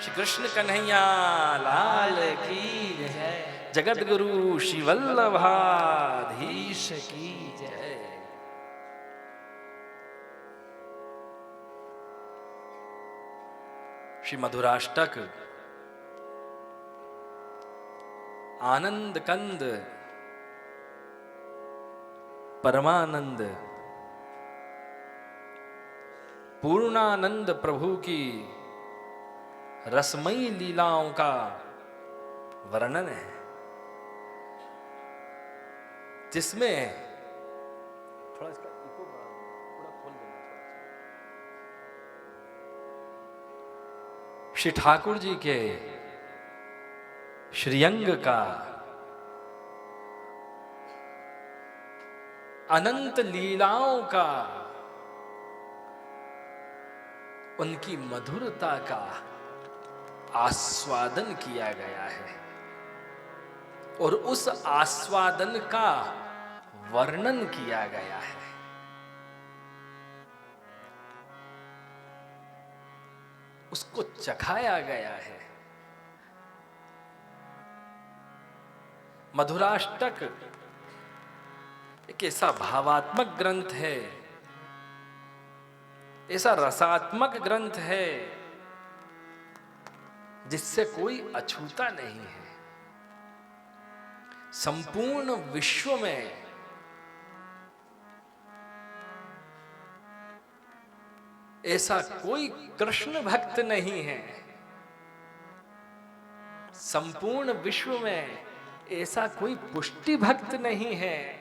श्री कृष्ण कन्हैया लाल की जय। जगत गुरु श्री वल्लभाधीश की जय। श्री मधुराष्टक आनंद कंद परमानंद पूर्णानंद प्रभु की रसमयी लीलाओं का वर्णन है, जिसमें थोड़ा इसका इको थोड़ा खोल देना। श्री ठाकुर जी के श्रीअंग का अनंत लीलाओं का, उनकी मधुरता का आस्वादन किया गया है और उस आस्वादन का वर्णन किया गया है। उसको चखाया गया है। मधुराष्टक एक ऐसा भावात्मक ग्रंथ है, ऐसा रसात्मक ग्रंथ है जिससे कोई अछूता नहीं है। संपूर्ण विश्व में ऐसा कोई कृष्ण भक्त नहीं है, संपूर्ण विश्व में ऐसा कोई पुष्टि भक्त नहीं है,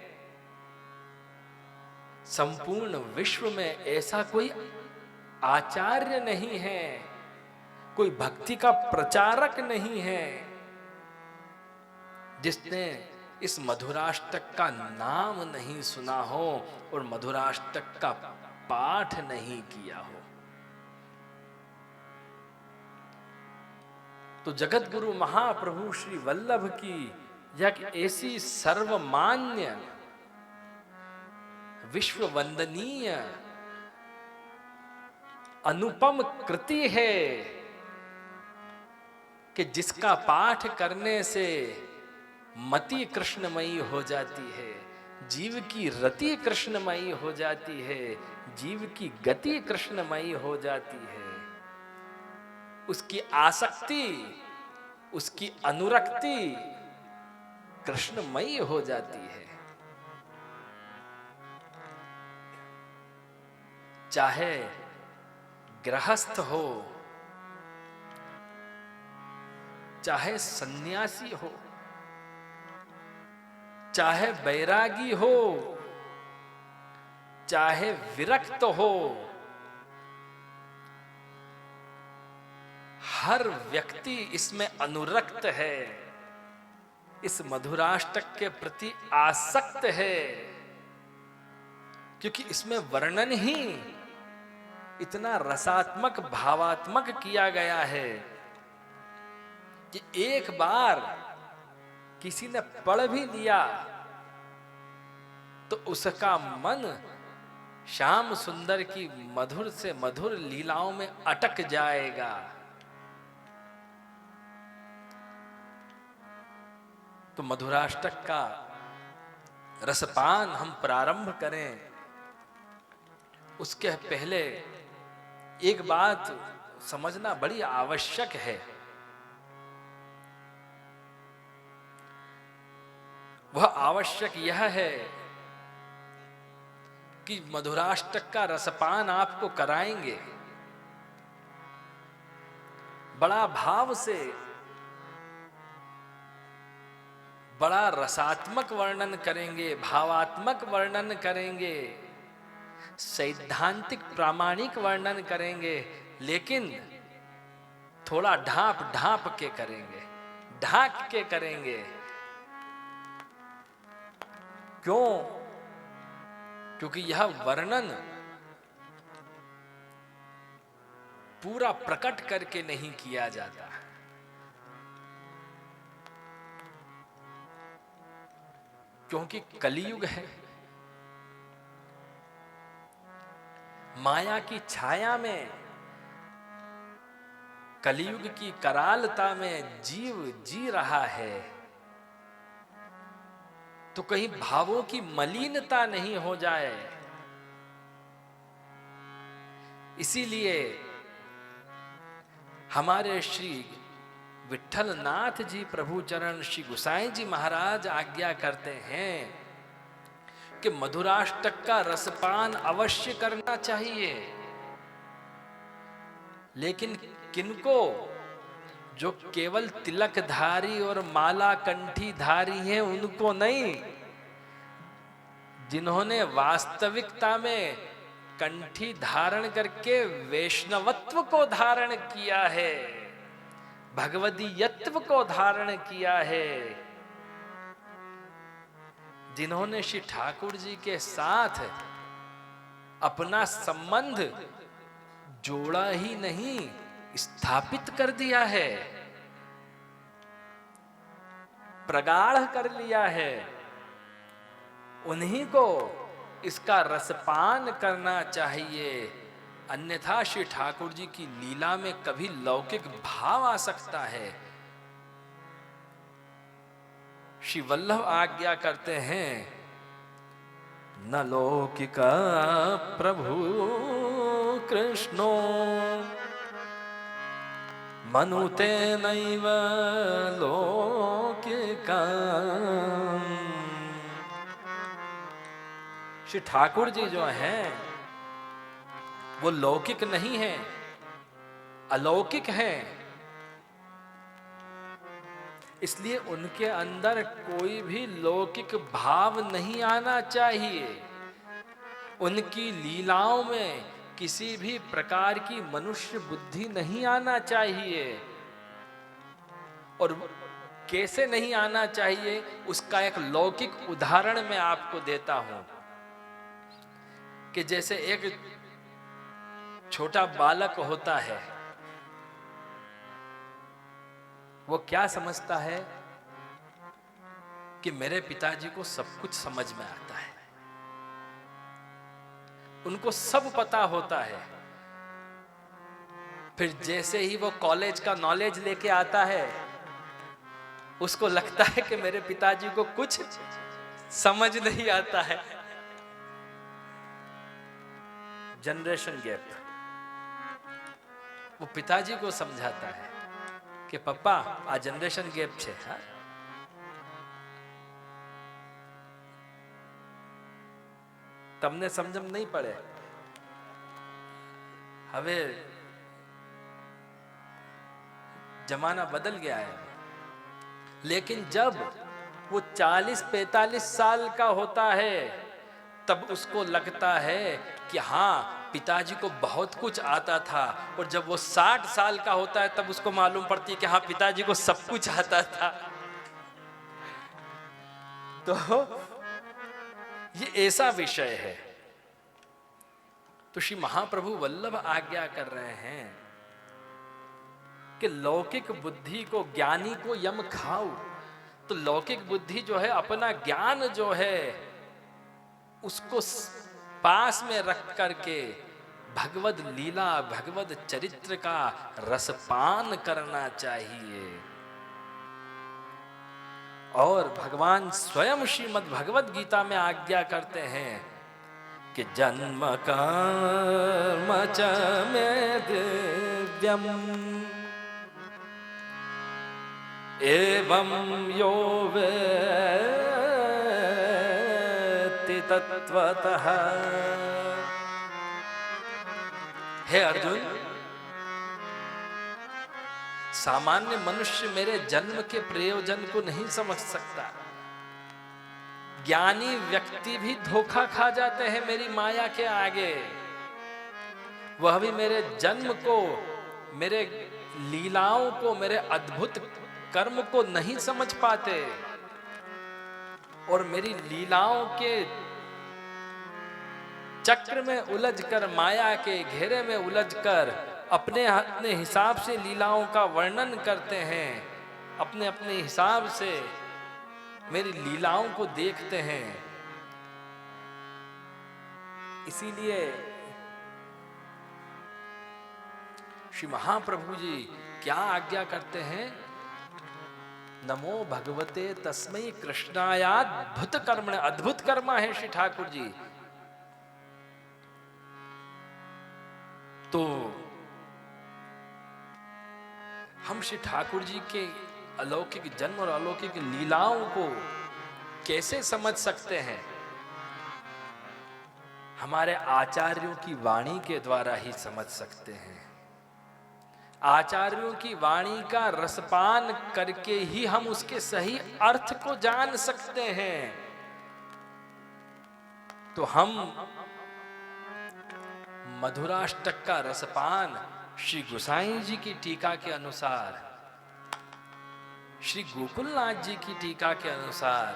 संपूर्ण विश्व में ऐसा कोई आचार्य नहीं है, कोई भक्ति का प्रचारक नहीं है जिसने इस मधुराष्टक का नाम नहीं सुना हो और मधुराष्टक का पाठ नहीं किया हो। तो जगत गुरु महाप्रभु श्री वल्लभ की यह ऐसी सर्वमान्य विश्व वंदनीय अनुपम कृति है कि जिसका पाठ करने से मति कृष्णमयी हो जाती है, जीव की रति कृष्णमयी हो जाती है, जीव की गति कृष्णमयी हो जाती है, उसकी आसक्ति, उसकी अनुरक्ति कृष्णमयी हो जाती है। चाहे गृहस्थ हो, चाहे सन्यासी हो, चाहे बैरागी हो, चाहे विरक्त हो, हर व्यक्ति इसमें अनुरक्त है, इस मधुराष्टक के प्रति आसक्त है, क्योंकि इसमें वर्णन ही इतना रसात्मक भावात्मक किया गया है कि एक बार किसी ने पढ़ भी लिया तो उसका मन श्याम सुंदर की मधुर से मधुर लीलाओं में अटक जाएगा। तो मधुराष्टक का रसपान हम प्रारंभ करें, उसके पहले एक बात समझना बड़ी आवश्यक है। वह आवश्यक यह है कि मधुराष्टक का रसपान आपको कराएंगे, बड़ा भाव से, बड़ा रसात्मक वर्णन करेंगे, भावात्मक वर्णन करेंगे, सैद्धांतिक प्रामाणिक वर्णन करेंगे, लेकिन थोड़ा ढांप ढांप के करेंगे, ढाक के करेंगे। क्यों? क्योंकि यह वर्णन पूरा प्रकट करके नहीं किया जाता। क्योंकि कलियुग है, माया की छाया में कलयुग की करालता में जीव जी रहा है, तो कहीं भावों की मलिनता नहीं हो जाए। इसीलिए हमारे श्री विठल नाथ जी प्रभु चरण श्री गोसाई जी महाराज आज्ञा करते हैं कि मधुराष्टक का रसपान अवश्य करना चाहिए। लेकिन किनको? जो केवल तिलकधारी और माला कंठीधारी हैं उनको नहीं, जिन्होंने वास्तविकता में कंठी धारण करके वैष्णवत्व को धारण किया है, भगवदीयत्व को धारण किया है, जिन्होंने श्री ठाकुर जी के साथ अपना संबंध जोड़ा ही नहीं, स्थापित कर दिया है, प्रगाढ़ कर लिया है, उन्हीं को इसका रसपान करना चाहिए। अन्यथा श्री ठाकुर जी की लीला में कभी लौकिक भाव आ सकता है। श्री वल्लभ आज्ञा करते हैं, न लौकिका प्रभु कृष्णो मनुते नैव लौकिका। श्री ठाकुर जी जो हैं वो लौकिक नहीं है, अलौकिक हैं। इसलिए उनके अंदर कोई भी लौकिक भाव नहीं आना चाहिए। उनकी लीलाओं में किसी भी प्रकार की मनुष्य बुद्धि नहीं आना चाहिए। और कैसे नहीं आना चाहिए, उसका एक लौकिक उदाहरण मैं आपको देता हूं कि जैसे एक छोटा बालक होता है, वो क्या समझता है कि मेरे पिताजी को सब कुछ समझ में आता है, उनको सब पता होता है। फिर जैसे ही वो कॉलेज का नॉलेज लेके आता है, उसको लगता है कि मेरे पिताजी को कुछ समझ नहीं आता है। Generation gap. वो पिताजी को समझाता है कि पप्पा आ जनरेशन गैप छे। हाँ? તમને સમજમ નહીં પડે। હવે जमाना बदल गया है। लेकिन जब वो 40-45 साल का होता है, तब उसको लगता है कि हाँ, पिताजी को बहुत कुछ आता था। और जब वो 60 साल का होता है, तब उसको मालूम पड़ती है कि हाँ, पिताजी को सब कुछ आता था। तो ये ऐसा विषय है। तो श्री महाप्रभु वल्लभ आज्ञा कर रहे हैं कि लौकिक बुद्धि को, ज्ञानी को यम खाओ। तो लौकिक बुद्धि जो है, अपना ज्ञान जो है उसको पास में रख करके भगवद लीला, भगवद चरित्र का रसपान करना चाहिए। और भगवान स्वयं श्रीमद् भगवद गीता में आज्ञा करते हैं कि जन्म कर्म च मे दिव्यम एवं यो वेत्ति तत्वतः। हे अर्जुन, सामान्य मनुष्य मेरे जन्म के प्रयोजन को नहीं समझ सकता। ज्ञानी व्यक्ति भी धोखा खा जाते हैं मेरी माया के आगे। वह भी मेरे जन्म को, मेरे लीलाओं को, मेरे अद्भुत कर्म को नहीं समझ पाते। और मेरी लीलाओं के चक्र में उलझकर, माया के घेरे में उलझकर अपने अपने हिसाब से लीलाओं का वर्णन करते हैं, अपने अपने हिसाब से मेरी लीलाओं को देखते हैं। इसीलिए श्री महाप्रभु जी क्या आज्ञा करते हैं? नमो भगवते तस्मै कृष्णायाद्भुत कर्मण। अद्भुत कर्म है श्री ठाकुर जी। तो हम श्री ठाकुर जी के अलौकिक जन्म और अलौकिक लीलाओं को कैसे समझ सकते हैं? हमारे आचार्यों की वाणी के द्वारा ही समझ सकते हैं। आचार्यों की वाणी का रसपान करके ही हम उसके सही अर्थ को जान सकते हैं। तो हम मधुराष्टक का रसपान श्री गोसाई जी की टीका के अनुसार, श्री गोकुलनाथ जी की टीका के अनुसार,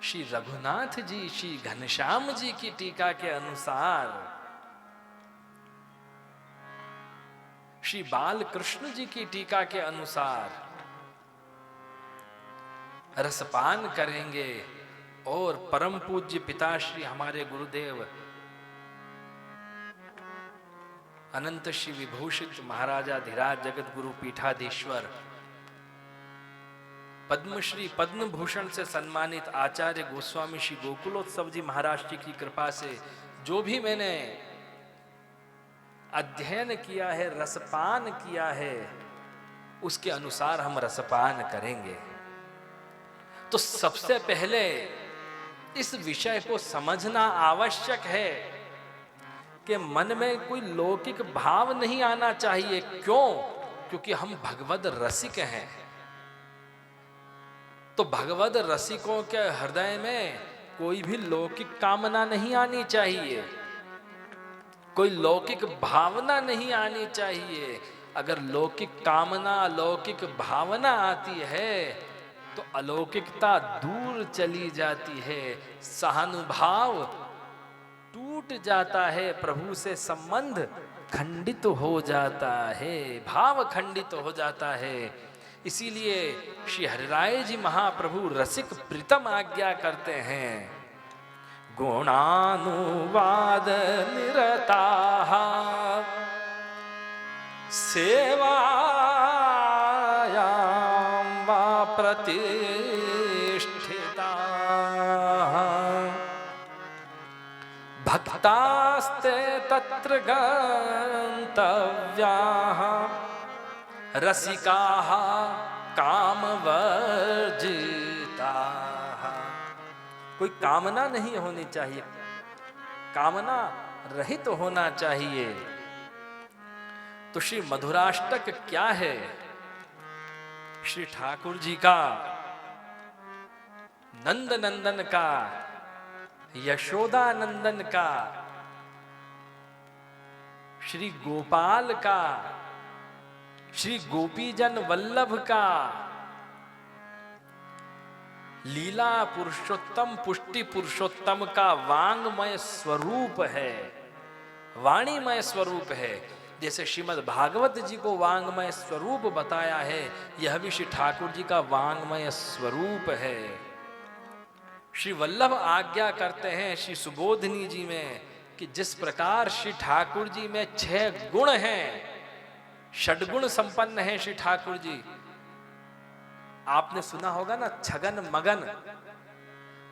श्री रघुनाथ जी, श्री घनश्याम जी की टीका के अनुसार, श्री बालकृष्ण जी की टीका के अनुसार रसपान करेंगे। और परम पूज्य पिताश्री हमारे गुरुदेव अनंत श्री विभूषित महाराजाधिराज जगत गुरु पीठाधीश्वर पद्मश्री पद्म भूषण से सम्मानित आचार्य गोस्वामी श्री गोकुलोत्सव जी महाराज जी की कृपा से जो भी मैंने अध्ययन किया है, रसपान किया है, उसके अनुसार हम रसपान करेंगे। तो सबसे पहले इस विषय को समझना आवश्यक है कि मन में कोई लौकिक भाव नहीं आना चाहिए। क्यों? क्योंकि हम भगवद रसिक हैं। तो भगवद रसिकों के हृदय में कोई भी लौकिक कामना नहीं आनी चाहिए, कोई लौकिक भावना नहीं आनी चाहिए। अगर लौकिक कामना, लौकिक भावना आती है तो अलौकिकता दूर चली जाती है, सहानुभाव टूट जाता है, प्रभु से संबंध खंडित हो जाता है, भाव खंडित हो जाता है। इसीलिए श्री हरिराय जी महाप्रभु रसिक प्रीतम आज्ञा करते हैं, गुणानुवाद निरताः सेवायां वा प्रतिष्ठिताः भक्तास्ते तत्र गन्तव्याः रसिकाः कामवर्जिताः। कोई कामना नहीं होनी चाहिए, कामना रहित तो होना चाहिए। तो श्री मधुराष्टक क्या है? श्री ठाकुर जी का, नंद नंदन का, यशोदा नंदन का, श्री गोपाल का, श्री गोपीजन वल्लभ का लीला पुरुषोत्तम, पुष्टि पुरुषोत्तम का वांगमय स्वरूप है, वाणीमय स्वरूप है। जैसे श्रीमद् भागवत जी को वांगमय स्वरूप बताया है, यह भी श्री ठाकुर जी का वांगमय स्वरूप है। श्री वल्लभ आज्ञा करते हैं श्री सुबोधिनी जी में कि जिस प्रकार श्री ठाकुर जी में 6 गुण हैं, षडगुण संपन्न है श्री ठाकुर जी। आपने सुना होगा ना छगन मगन,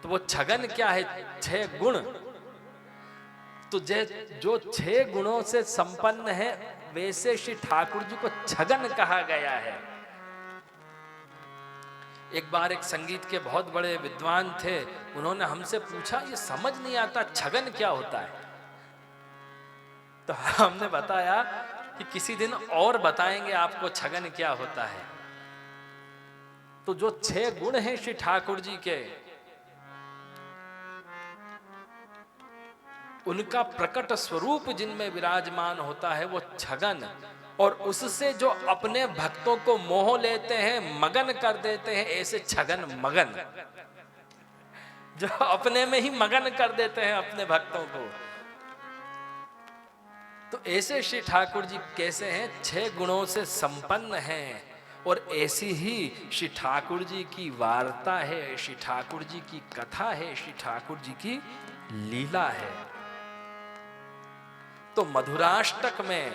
तो वो छगन क्या है? 6 गुण। तो जो 6 गुणों से संपन्न है, वैसे श्री ठाकुर जी को छगन कहा गया है। एक बार एक संगीत के बहुत बड़े विद्वान थे, उन्होंने हमसे पूछा ये समझ नहीं आता छगन क्या होता है। तो हमने बताया कि किसी दिन और बताएंगे आपको छगन क्या होता है। तो जो 6 गुण हैं श्री ठाकुर जी के, उनका प्रकट स्वरूप जिनमें विराजमान होता है वो छगन, और उससे जो अपने भक्तों को मोह लेते हैं, मगन कर देते हैं, ऐसे छगन मगन, जो अपने में ही मगन कर देते हैं अपने भक्तों को। तो ऐसे श्री ठाकुर जी कैसे हैं? 6 गुणों से संपन्न हैं। और ऐसी ही श्री ठाकुर जी की वार्ता है, श्री ठाकुर जी की कथा है, श्री ठाकुर जी की लीला है। तो मधुराष्टक में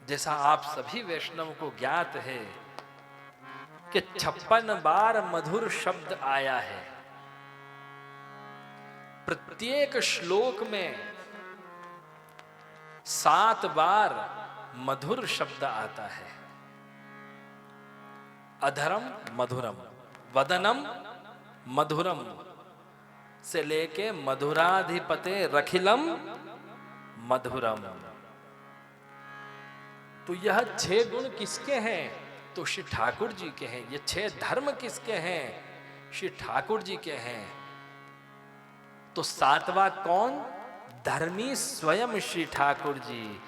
जैसा आप सभी वैष्णव को ज्ञात है कि 56 बार मधुर शब्द आया है। प्रत्येक श्लोक में 7 बार मधुर शब्द आता है। अधरम मधुरम, वदनम मधुरम से लेके मधुराधिपते रखिलम मधुरम। तो यह 6 गुण किसके हैं? तो श्री ठाकुर जी के हैं। ये 6 धर्म किसके हैं? श्री ठाकुर जी के हैं। तो 7वां कौन? धर्मी स्वयं श्री ठाकुर जी।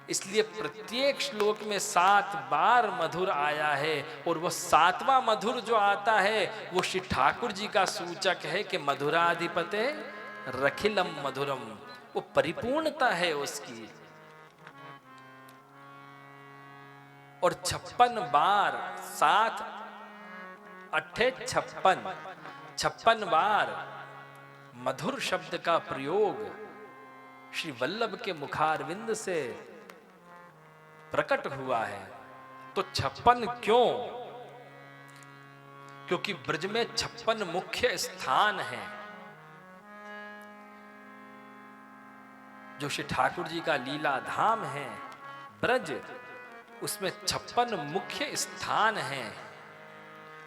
इसलिए प्रत्येक श्लोक में 7 बार मधुर आया है, और वो 7वां मधुर जो आता है वो श्री ठाकुर जी का सूचक है कि मधुराधिपते रखिलम मधुरम। वो परिपूर्णता है उसकी। और 56 बार 7 अट्ठे 56 बार मधुर शब्द का प्रयोग श्री वल्लभ के मुखारविंद से प्रकट हुआ है। तो 56 क्यों? क्योंकि ब्रज में 56 मुख्य स्थान हैं। जो श्री ठाकुर जी का लीला धाम है ब्रज, उसमें 56 मुख्य स्थान हैं,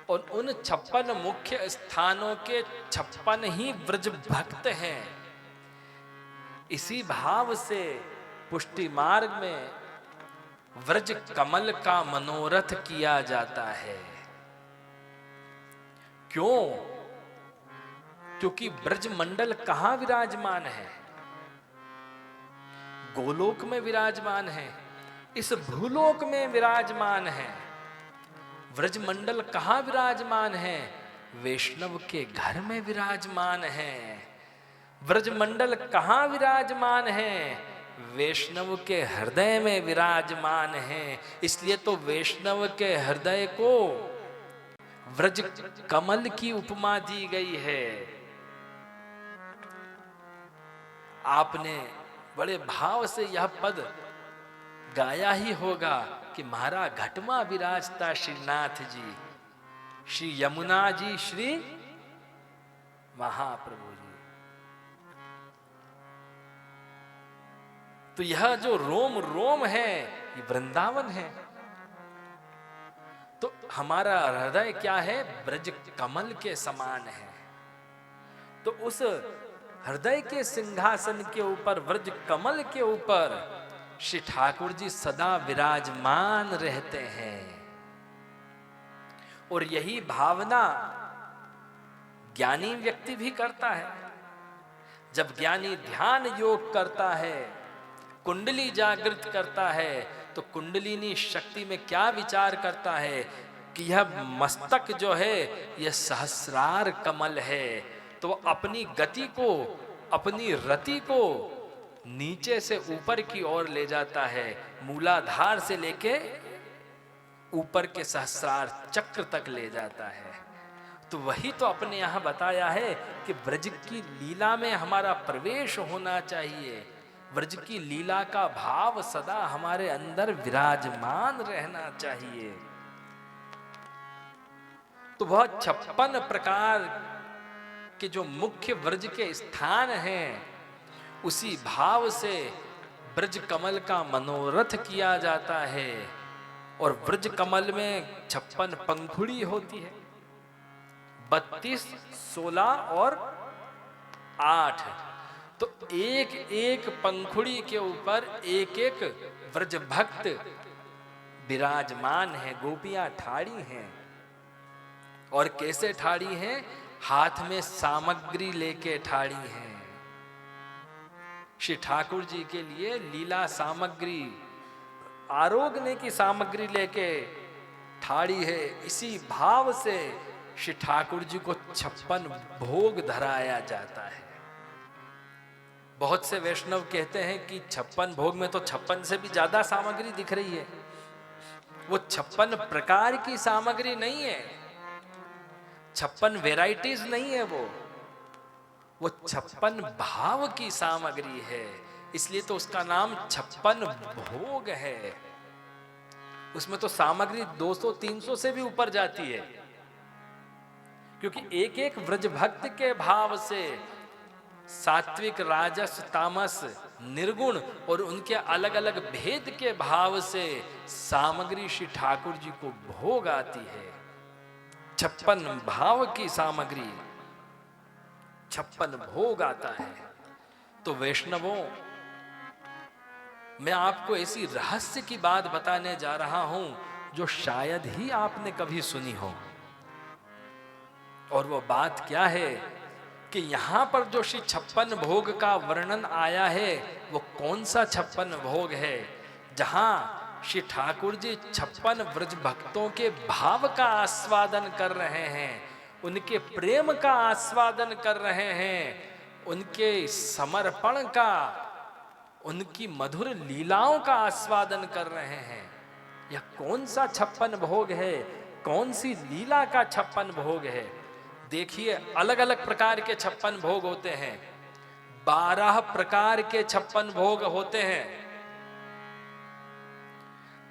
और उन 56 मुख्य स्थानों के 56 ही ब्रज भक्त हैं। इसी भाव से पुष्टि मार्ग में व्रज कमल का मनोरथ किया जाता है। क्यों? क्योंकि ब्रज मंडल कहां विराजमान है? गोलोक में विराजमान है, इस भूलोक में विराजमान है। व्रज मंडल कहां विराजमान है? वैष्णव के घर में विराजमान है। व्रज मंडल कहां विराजमान है? वैष्णव के हृदय में विराजमान है। इसलिए तो वैष्णव के हृदय को व्रज कमल की उपमा दी गई है। आपने बड़े भाव से यह पद गाया ही होगा कि म्हारा घटमा विराजता श्रीनाथ जी, श्री यमुना जी, श्री महाप्रभु जी। तो यह जो रोम रोम है ये वृंदावन है। तो हमारा हृदय क्या है? ब्रज कमल के समान है। तो उस हृदय के सिंहासन के ऊपर, व्रज कमल के ऊपर श्री ठाकुर जी सदा विराजमान रहते हैं। और यही भावना ज्ञानी व्यक्ति भी करता है। जब ज्ञानी ध्यान योग करता है, कुंडली जागृत करता है, तो कुंडलिनी शक्ति में क्या विचार करता है कि यह मस्तक जो है यह सहस्रार कमल है। तो वो अपनी गति को, अपनी रति को नीचे से ऊपर की ओर ले जाता है, मूलाधार से लेके ऊपर के सहस्रार चक्र तक ले जाता है। तो वही तो अपने यहाँ बताया है कि ब्रज की लीला में हमारा प्रवेश होना चाहिए। ब्रज की लीला का भाव सदा हमारे अंदर विराजमान रहना चाहिए। तो वह 56 प्रकार के जो मुख्य ब्रज के स्थान हैं, उसी भाव से ब्रज कमल का मनोरथ किया जाता है। और ब्रज कमल में 56 पंखुड़ी होती है, 32, 16 और 8। तो एक एक पंखुड़ी के ऊपर एक एक व्रज भक्त विराजमान है। गोपियां ठाड़ी हैं। और कैसे ठाड़ी हैं? हाथ में सामग्री लेके ठाड़ी हैं। श्री ठाकुर जी के लिए लीला सामग्री, आरोगने की सामग्री लेके ठाड़ी है। इसी भाव से श्री ठाकुर जी को 56 भोग धराया जाता है। बहुत से वैष्णव कहते हैं कि 56 भोग में तो 56 से भी ज्यादा सामग्री दिख रही है। वो 56 प्रकार की सामग्री नहीं है, 56 वेराइटीज नहीं है, वो 56 भाव की सामग्री है। इसलिए तो उसका नाम 56 भोग है। उसमें तो सामग्री 200-300 से भी ऊपर जाती है, क्योंकि एक एक व्रज भक्त के भाव से सात्विक, राजस, तामस, निर्गुण और उनके अलग अलग भेद के भाव से सामग्री श्री ठाकुर जी को भोग आती है। 56 भाव की सामग्री, 56 भोग आता है। तो वैष्णवों, मैं आपको ऐसी रहस्य की बात बताने जा रहा हूं जो शायद ही आपने कभी सुनी हो। और वो बात क्या है कि यहां पर जो श्री 56 भोग का वर्णन आया है, वो कौन सा 56 भोग है जहां श्री ठाकुर जी 56 व्रज भक्तों के भाव का आस्वादन कर रहे हैं, उनके प्रेम का आस्वादन कर रहे हैं, उनके समर्पण का, उनकी मधुर लीलाओं का आस्वादन कर रहे हैं। यह कौन सा 56 भोग है, कौन सी लीला का 56 भोग है? देखिए, अलग अलग प्रकार के 56 भोग होते हैं। 12 प्रकार के 56 भोग होते हैं।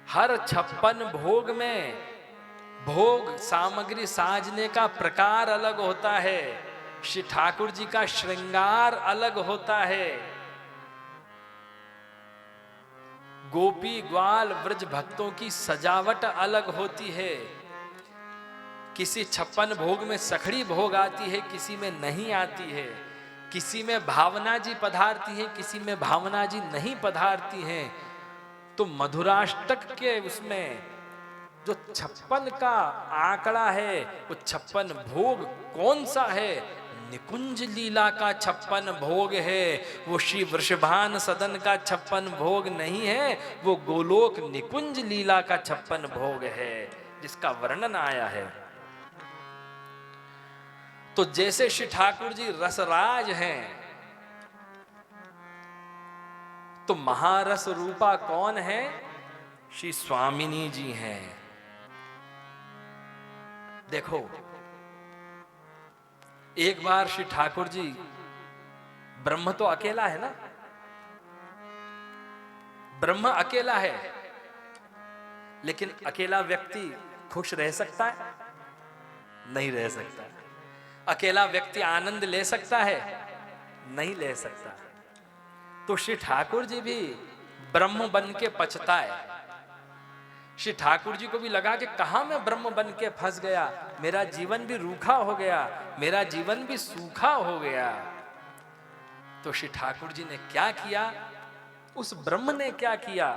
हर 56 भोग में भोग सामग्री साजने का प्रकार अलग होता है, श्री ठाकुर जी का श्रृंगार अलग होता है। गोपी ग्वाल व्रज भक्तों की सजावट अलग होती है। किसी 56 भोग में सखड़ी भोग आती है, किसी में नहीं आती है। किसी में भावना जी पधारती है, किसी में भावना जी नहीं पधारती हैं। तो मधुराष्टक के उसमें जो 56 का आंकड़ा है, वो 56 भोग कौन सा है? निकुंज लीला का 56 भोग है। वो श्री वृषभान सदन का 56 भोग नहीं है, वो गोलोक निकुंज लीला का 56 भोग है, जिसका वर्णन आया है। तो जैसे श्री ठाकुर जी रसराज हैं, तो महारस रूपा कौन है? श्री स्वामिनी जी हैं। देखो, एक बार श्री ठाकुर जी, ब्रह्म तो अकेला है ना, ब्रह्म अकेला है, लेकिन अकेला व्यक्ति खुश रह सकता है? नहीं रह सकता। अकेला व्यक्ति आनंद ले सकता है? नहीं ले सकता। तो श्री ठाकुर जी भी ब्रह्म बन के पछताए। श्री ठाकुर जी को भी लगा कि कहां मैं ब्रह्म बन के फंस गया, मेरा जीवन भी रूखा हो गया, मेरा जीवन भी सूखा हो गया। तो श्री ठाकुर जी ने क्या किया? उस ब्रह्म ने क्या किया?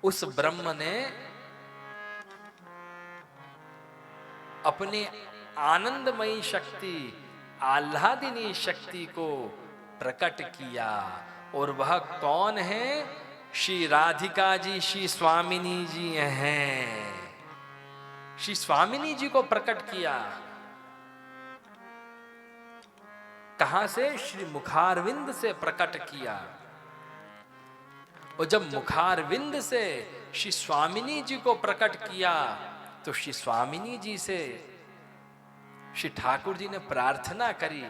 उस ब्रह्म ने अपनी आनंदमयी शक्ति, आह्लादिनी शक्ति को प्रकट किया। और वह कौन है? श्री राधिका जी, श्री स्वामिनी जी हैं। श्री स्वामिनी जी को प्रकट किया। कहां से? श्री मुखारविंद से प्रकट किया। और जब मुखारविंद से श्री स्वामिनी जी को प्रकट किया, तो श्री स्वामिनी जी से श्री ठाकुर जी ने प्रार्थना करी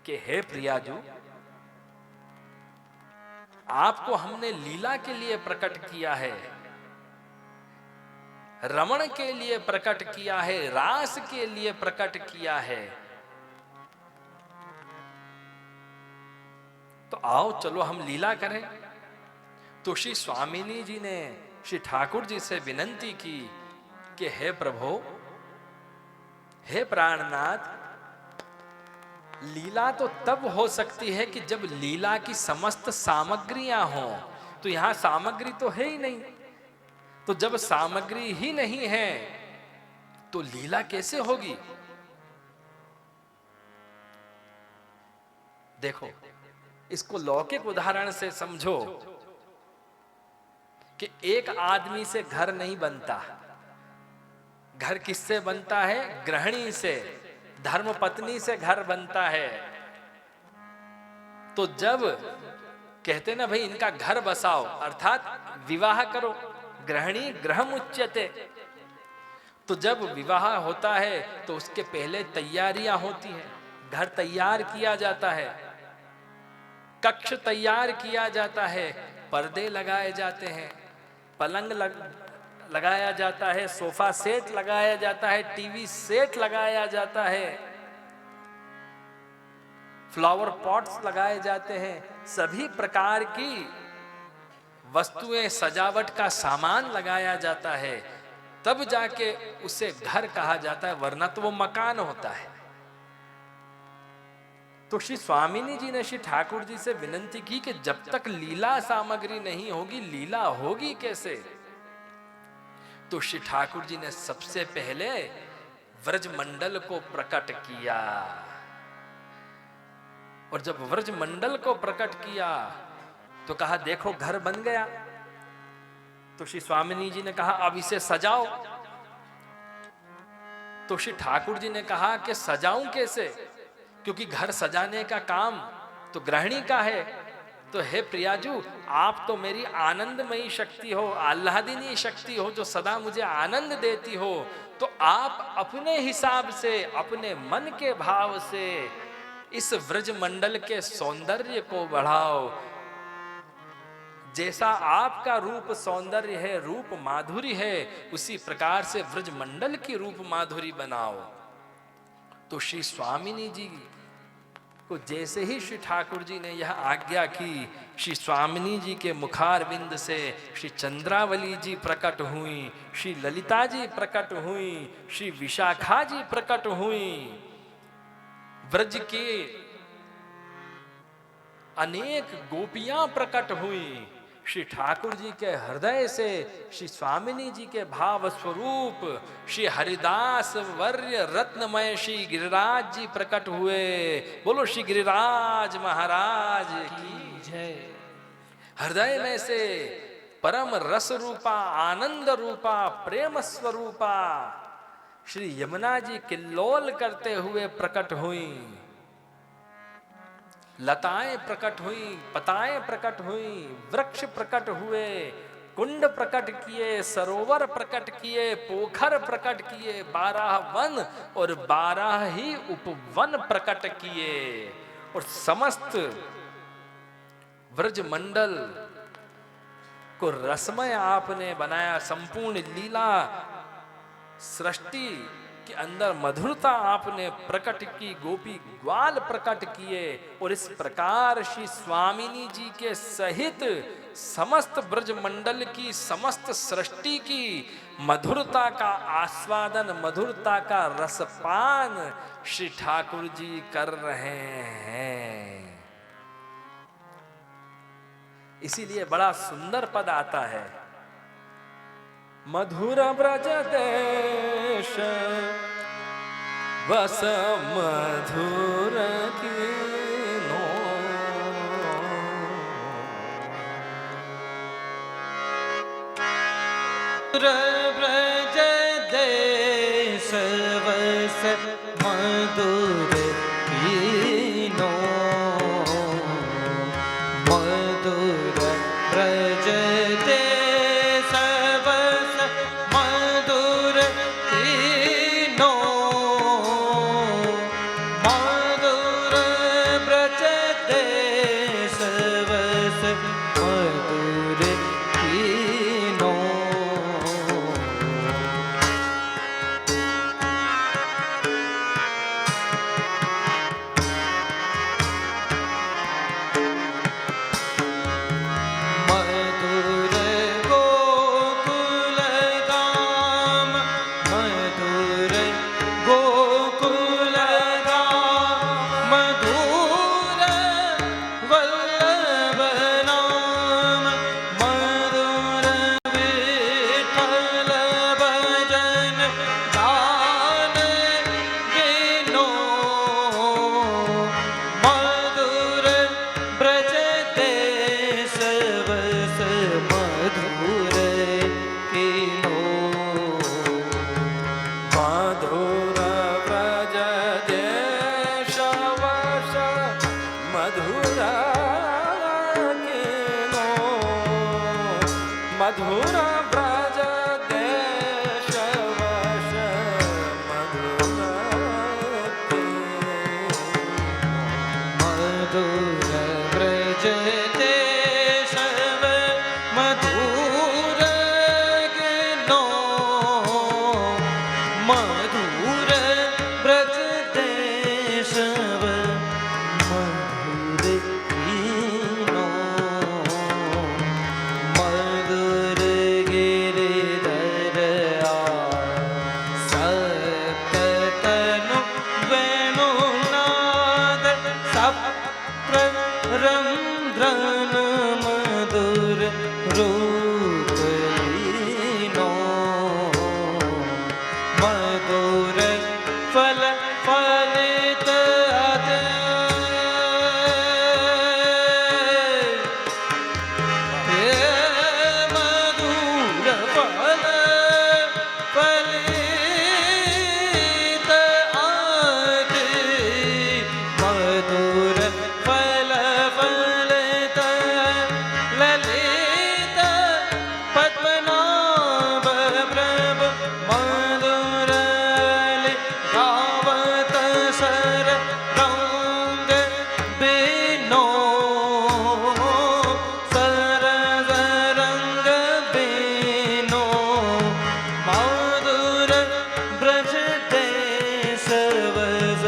कि हे प्रियाजू, आपको हमने लीला के लिए प्रकट किया है, रमण के लिए प्रकट किया है, रास के लिए प्रकट किया है। तो आओ चलो हम लीला करें। तो श्री स्वामिनी जी ने श्री ठाकुर जी से विनंती की कि हे प्रभु, हे प्राणनाथ, लीला तो तब हो सकती है कि जब लीला की समस्त सामग्रियां हों। तो यहां सामग्री तो है ही नहीं। तो जब सामग्री ही नहीं है तो लीला कैसे होगी? देखो, इसको लौकिक उदाहरण से समझो कि एक आदमी से घर नहीं बनता। घर किससे बनता है? गृहिणी से, धर्म पत्नी से घर बनता है। तो जब कहते ना भाई इनका घर बसाओ, अर्थात विवाह करो, गृहिणी गृहमुच्यते, तो जब विवाह होता है तो उसके पहले तैयारियां होती हैं। घर तैयार किया जाता है, कक्ष तैयार किया जाता है, पर्दे लगाए जाते हैं, पलंग लगाया जाता है, सोफा सेट लगाया जाता है, टीवी सेट लगाया जाता है, फ्लावर पॉट्स लगाए जाते हैं, सभी प्रकार की वस्तुएं, सजावट का सामान लगाया जाता है, तब जाके उसे घर कहा जाता है, वरना तो वो मकान होता है। तो श्री स्वामिनी जी ने श्री ठाकुर जी से विनती की कि जब तक लीला सामग्री नहीं होगी, लीला होगी कैसे? तो श्री ठाकुर जी ने सबसे पहले व्रजमंडल को प्रकट किया, और जब व्रजमंडल को प्रकट किया तो कहा देखो घर बन गया। तो श्री स्वामिनी जी ने कहा अब इसे सजाओ। तो श्री ठाकुर जी ने कहा कि सजाऊं कैसे, क्योंकि घर सजाने का काम तो गृहिणी का है। तो हे प्रियाजू, आप तो मेरी आनंदमयी शक्ति हो, आह्लादिनी शक्ति हो, जो सदा मुझे आनंद देती हो, तो आप अपने हिसाब से, अपने मन के भाव से इस व्रजमंडल के सौंदर्य को बढ़ाओ। जैसा आपका रूप सौंदर्य है, रूप माधुरी है, उसी प्रकार से व्रजमंडल की रूप माधुरी बनाओ। तो श्री स्वामिनी जी को जैसे ही श्री ठाकुर जी ने यह आज्ञा की, श्री स्वामिनी जी के मुखारविंद से श्री चंद्रावली जी प्रकट हुई, श्री ललिता जी प्रकट हुई, श्री विशाखा जी प्रकट हुई। व्रज के अनेक गोपियां प्रकट हुई। श्री ठाकुर जी के हृदय से श्री स्वामिनी जी के भाव स्वरूप श्री हरिदास वर्य रत्नमय श्री गिरिराज जी प्रकट हुए। बोलो श्री गिरिराज महाराज की जय। हृदय में से परम रस रूपा, आनंद रूपा, प्रेम स्वरूपा श्री यमुना जी किल्लोल करते हुए प्रकट हुई। लताएं प्रकट हुई, पताएं प्रकट हुई, वृक्ष प्रकट हुए, कुंड प्रकट किए, सरोवर प्रकट किए, पोखर प्रकट किए, 12 वन और 12 ही उपवन प्रकट किए। और समस्त व्रजमंडल को रसमय आपने बनाया। संपूर्ण लीला सृष्टि के अंदर मधुरता आपने प्रकट की, गोपी ग्वाल प्रकट किए। और इस प्रकार श्री स्वामिनी जी के सहित समस्त ब्रजमंडल की, समस्त सृष्टि की मधुरता का आस्वादन, मधुरता का रसपान श्री ठाकुर जी कर रहे हैं। इसीलिए बड़ा सुंदर पद आता है, मधुर ब्रज देश बस मधुर कीनो, ब्रज देश बस मधुर कीनो, मधुर ब्रज देश बस मधुर कीनो, मधुर ब्रज देश बस मधुर कीनो। मधुर गोकुल धाम, मधुर गोकुल धाम, मधुर वल्लभ नाम, मधुर विठ्ठल भजन गान गिनो, मधुर ब्रज देश बस मधुर कीनो, मधुर ब्रज देश बस मधुर कीनो, मधुर ब्रज देश बस मधुर कीनो। मधुर ब्रज देश मधुर रूप लीनो मधुर फल फलित मधुर फल फलित आदि मधुर फल फलित ललित पद्मनाभ प्रभु मधुर गावत सर रंग बिनो सरस रंग बिनो मधुर ब्रज देश वस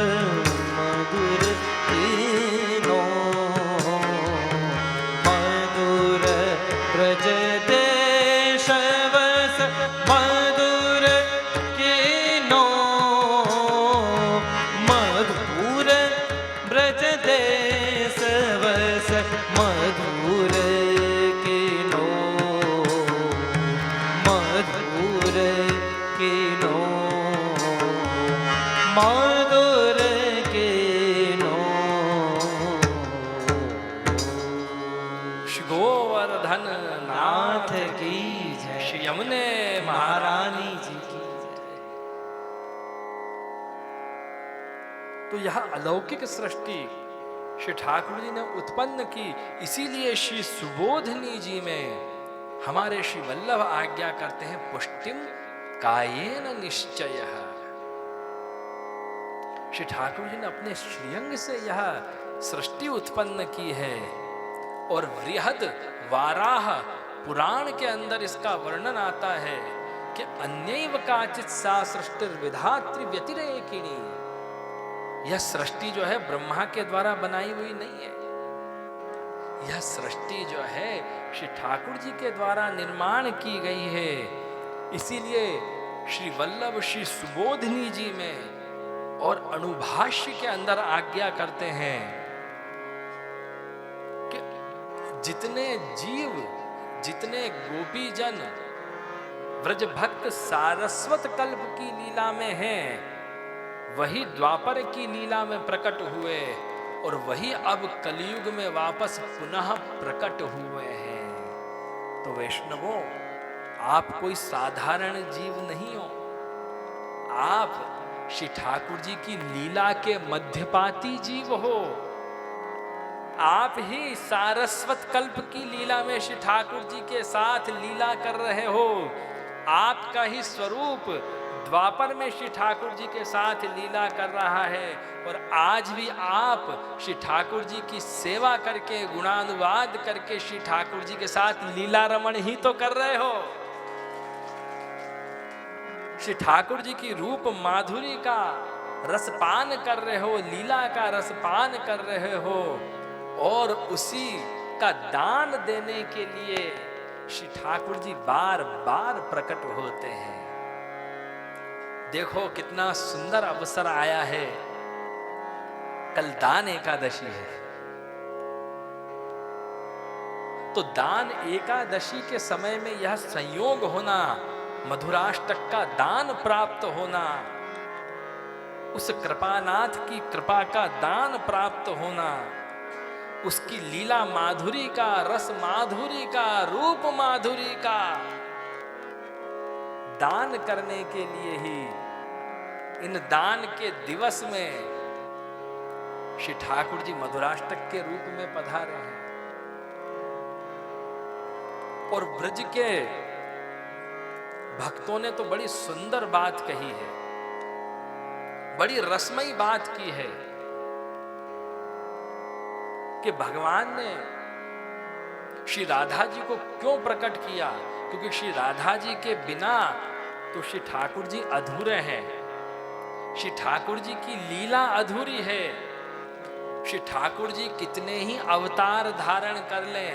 मधुर तीनो मधुर ब्रज देश वस मधुर कीनो मधुर ब्रज देश वस मधुर कीनो मधुर कीनो मधुर कीनो श्री गोवर्धन नाथ की जय श्री यमुने महारानी जी की तो यह अलौकिक सृष्टि श्री ठाकुर जी ने उत्पन्न की, इसीलिए श्री सुबोधनी जी में हमारे श्री वल्लभ आज्ञा करते हैं पुष्टिम कायेन निश्चय। श्री ठाकुर जी ने अपने श्रीअंग से यह सृष्टि उत्पन्न की है और वृहद वाराह पुराण के अंदर इसका वर्णन आता है कि अन्यैव काचित सा सृष्टि विधात्री व्यतिरेकिणी। यह सृष्टि जो है ब्रह्मा के द्वारा बनाई हुई नहीं है, यह सृष्टि जो है श्री ठाकुर जी के द्वारा निर्माण की गई है। इसीलिए श्री वल्लभ श्री सुबोधनी जी में और अनुभाष्य के अंदर आज्ञा करते हैं कि जितने जीव जितने गोपीजन व्रज भक्त सारस्वत कल्प की लीला में हैं, वही द्वापर की लीला में प्रकट हुए और वही अब कलयुग में वापस पुनः प्रकट हुए हैं। तो वैष्णवों, आप कोई साधारण जीव नहीं हो, आप श्री ठाकुर जी की लीला के मध्यपाती जीव हो। आप ही सारस्वत कल्प की लीला में श्री ठाकुर जी के साथ लीला कर रहे हो। आपका ही स्वरूप द्वापर में श्री ठाकुर जी के साथ लीला कर रहा है और आज भी आप श्री ठाकुर जी की सेवा करके गुणानुवाद करके श्री ठाकुर जी के साथ लीला रमण ही तो कर रहे हो। श्री ठाकुर जी की रूप माधुरी का रसपान कर रहे हो, लीला का रसपान कर रहे हो और उसी का दान देने के लिए श्री ठाकुर जी बार बार प्रकट होते हैं। देखो कितना सुंदर अवसर आया है, कल दान एकादशी है। तो दान एकादशी के समय में यह संयोग होना, मधुराष्टक का दान प्राप्त होना, उस कृपानाथ की कृपा का दान प्राप्त होना, उसकी लीला माधुरी का, रस माधुरी का, रूप माधुरी का दान करने के लिए ही इन दान के दिवस में श्री ठाकुर जी मधुराष्टक के रूप में पधारे हैं। और ब्रज के भक्तों ने तो बड़ी सुंदर बात कही है, बड़ी रसमयी बात की है कि भगवान ने श्री राधा जी को क्यों प्रकट किया, क्योंकि श्री राधा जी के बिना तो श्री ठाकुर जी अधूरे हैं। श्री ठाकुर जी की लीला अधूरी है। श्री ठाकुर जी कितने ही अवतार धारण कर लें,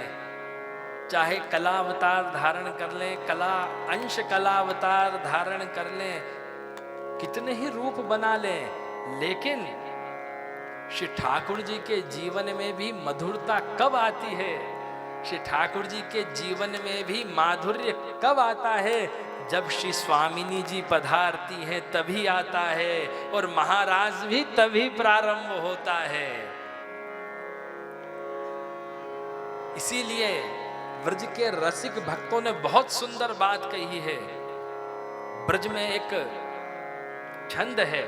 चाहे कला अवतार धारण कर लें, कला अंश कला अवतार धारण कर लें, कितने ही रूप बना लें, लेकिन श्री ठाकुर जी के जीवन में भी मधुरता कब आती है, श्री ठाकुर जी के जीवन में भी माधुर्य कब आता है? जब श्री स्वामिनी जी पधारती हैं तभी आता है, और महाराज भी तभी प्रारंभ होता है। इसीलिए ब्रज के रसिक भक्तों ने बहुत सुंदर बात कही है। ब्रज में एक छंद है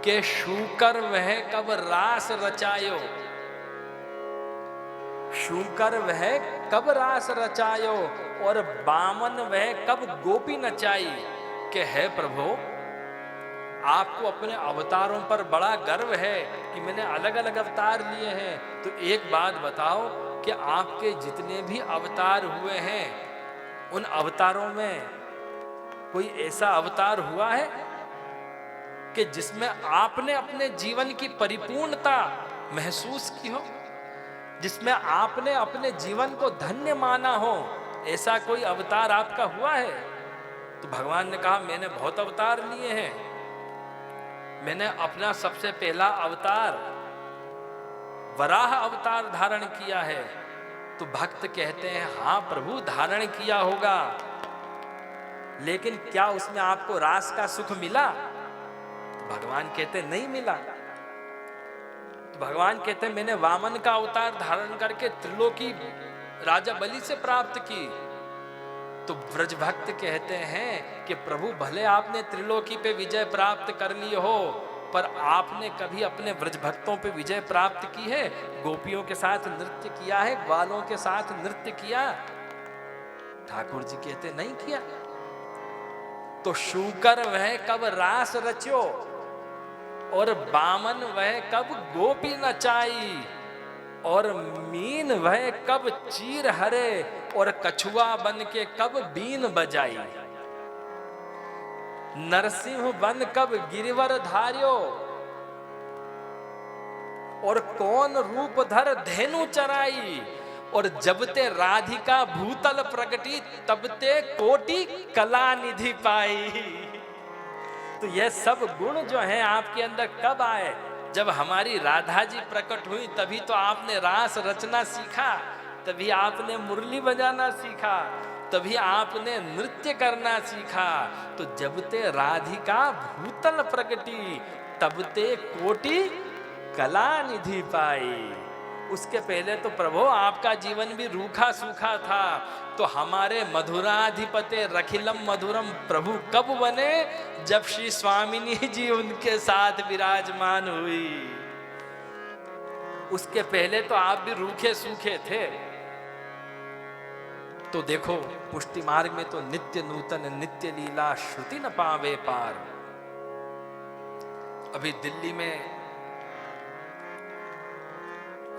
कि शूकर वह कब रास रचायो, शूकर वह कब रास रचायो, और बामन वह कब गोपी नचाई। कि है प्रभु, आपको अपने अवतारों पर बड़ा गर्व है कि मैंने अलग अलग अवतार लिए हैं, तो एक बात बताओ कि आपके जितने भी अवतार हुए हैं उन अवतारों में कोई ऐसा अवतार हुआ है कि जिसमें आपने अपने जीवन की परिपूर्णता महसूस की हो, जिसमें आपने अपने जीवन को धन्य माना हो? ऐसा कोई अवतार आपका हुआ है? तो भगवान ने कहा मैंने बहुत अवतार लिए हैं। मैंने अपना सबसे पहला अवतार वराह अवतार धारण किया है। तो भक्त कहते हैं हाँ प्रभु धारण किया होगा, लेकिन क्या उसमें आपको रास का सुख मिला? तो भगवान कहते नहीं मिला। तो भगवान कहते हैं मैंने वामन का अवतार धारण करके त्रिलोकी राजा बलि से प्राप्त की। तो ब्रज भक्त कहते हैं कि प्रभु भले आपने त्रिलोकी पे विजय प्राप्त कर ली हो, पर आपने कभी अपने ब्रज भक्तों पे विजय प्राप्त की है? गोपियों के साथ नृत्य किया है, ग्वालों के साथ नृत्य किया? ठाकुर जी कहते नहीं किया। तो शूकर वह कब रास रच्यो, और बामन वह कब गोपी नचाई, और मीन वह कब चीर हरे, और कछुआ बन के कब बीन बजाई। नरसिंह बन कब गिरिवर धार्यो, और कौन रूप धर धेनु चराई, और जब ते राधिका भूतल प्रगटी तब ते कोटि कला निधि पाई। तो ये सब गुण जो हैं आपके अंदर कब आए? जब हमारी राधा जी प्रकट हुई तभी तो आपने रास रचना सीखा, तभी आपने मुरली बजाना सीखा, तभी आपने नृत्य करना सीखा। तो जब ते राधिका भूतल प्रगटी तब ते कोटि कला निधि पाई। उसके पहले तो प्रभु आपका जीवन भी रूखा सूखा था। तो हमारे मधुराधिपते रखिलम मधुरम प्रभु कब बने? जब श्री स्वामिनी जी उनके साथ विराजमान हुई। उसके पहले तो आप भी रूखे सूखे थे। तो देखो पुष्टि मार्ग में तो नित्य नूतन नित्य लीला श्रुति न पावे पार। अभी दिल्ली में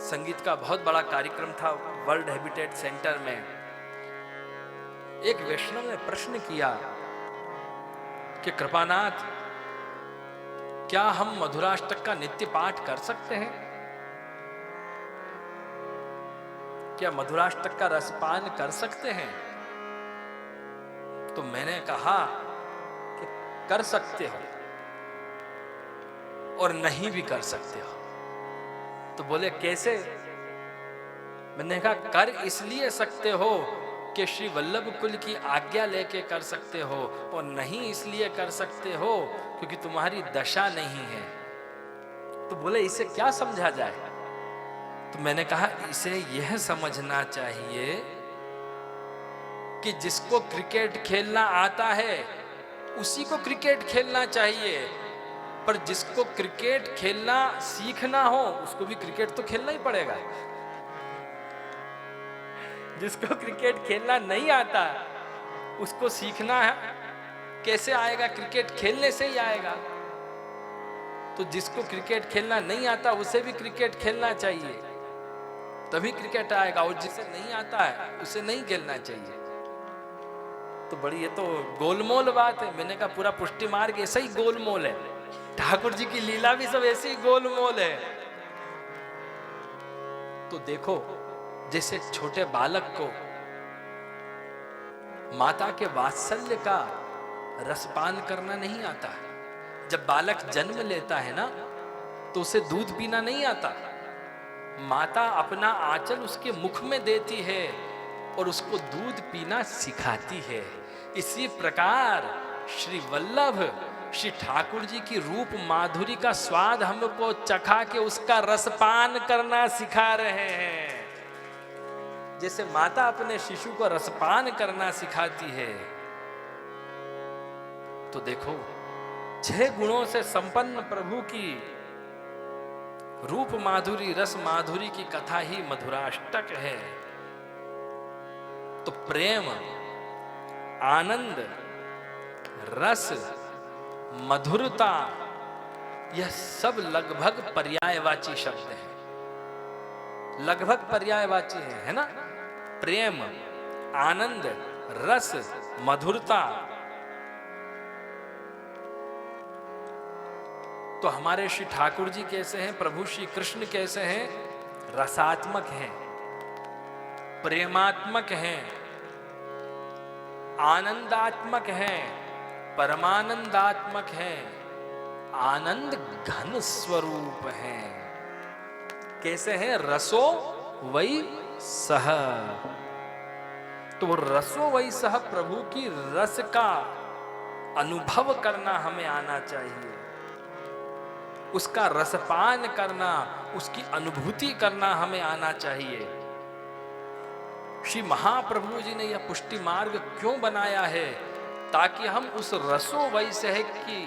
संगीत का बहुत बड़ा कार्यक्रम था वर्ल्ड हैबिटेट सेंटर में। एक वैष्णव ने प्रश्न किया कि कृपानाथ, क्या हम मधुराष्टक का नित्य पाठ कर सकते हैं? क्या मधुराष्टक का रसपान कर सकते हैं? तो मैंने कहा कि कर सकते हो और नहीं भी कर सकते हो। तो बोले कैसे? मैंने कहा कर इसलिए सकते हो कि श्री वल्लभ कुल की आज्ञा लेके कर सकते हो, और नहीं इसलिए कर सकते हो क्योंकि तुम्हारी दशा नहीं है। तो बोले इसे क्या समझा जाए? तो मैंने कहा इसे यह समझना चाहिए कि जिसको क्रिकेट खेलना आता है उसी को क्रिकेट खेलना चाहिए, पर जिसको क्रिकेट खेलना सीखना हो उसको भी क्रिकेट तो खेलना ही पड़ेगा। जिसको क्रिकेट खेलना नहीं आता उसको सीखना है कैसे आएगा? क्रिकेट खेलने से ही आएगा। तो जिसको क्रिकेट खेलना नहीं आता उसे भी क्रिकेट खेलना चाहिए, तभी क्रिकेट आएगा, और जिसे नहीं आता है उसे नहीं खेलना चाहिए। तो बड़ी ये तो गोलमोल बात है। मैंने कहा पूरा पुष्टि मार्ग ऐसा ही गोलमोल है, ठाकुर जी की लीला भी सब ऐसी गोलमोल है। तो देखो जैसे छोटे बालक को माता के वात्सल्य का रसपान करना नहीं आता है। जब बालक जन्म लेता है ना तो उसे दूध पीना नहीं आता, माता अपना आंचल उसके मुख में देती है और उसको दूध पीना सिखाती है। इसी प्रकार श्री वल्लभ श्री ठाकुर जी की रूप माधुरी का स्वाद हमको चखा के उसका रसपान करना सिखा रहे हैं। जैसे माता अपने शिशु को रसपान करना सिखाती है, तो देखो 6 गुणों से संपन्न प्रभु की रूप माधुरी रस माधुरी की कथा ही मधुराष्टक है। तो प्रेम, आनंद, रस, मधुरता, यह सब लगभग पर्यायवाची शब्द हैं, लगभग पर्यायवाची है ना। प्रेम, आनंद, रस, मधुरता। तो हमारे श्री ठाकुर जी कैसे हैं, प्रभु श्री कृष्ण कैसे हैं? रसात्मक हैं, प्रेमात्मक हैं, आनंदात्मक हैं, परमानंदात्मक हैं, आनंद घन स्वरूप हैं। कैसे हैं? रसो वै सह। तो रसो वै सह प्रभु की रस का अनुभव करना हमें आना चाहिए, उसका रसपान करना, उसकी अनुभूति करना हमें आना चाहिए। श्री महाप्रभु जी ने यह पुष्टि मार्ग क्यों बनाया है? ताकि हम उस रसो वैसह की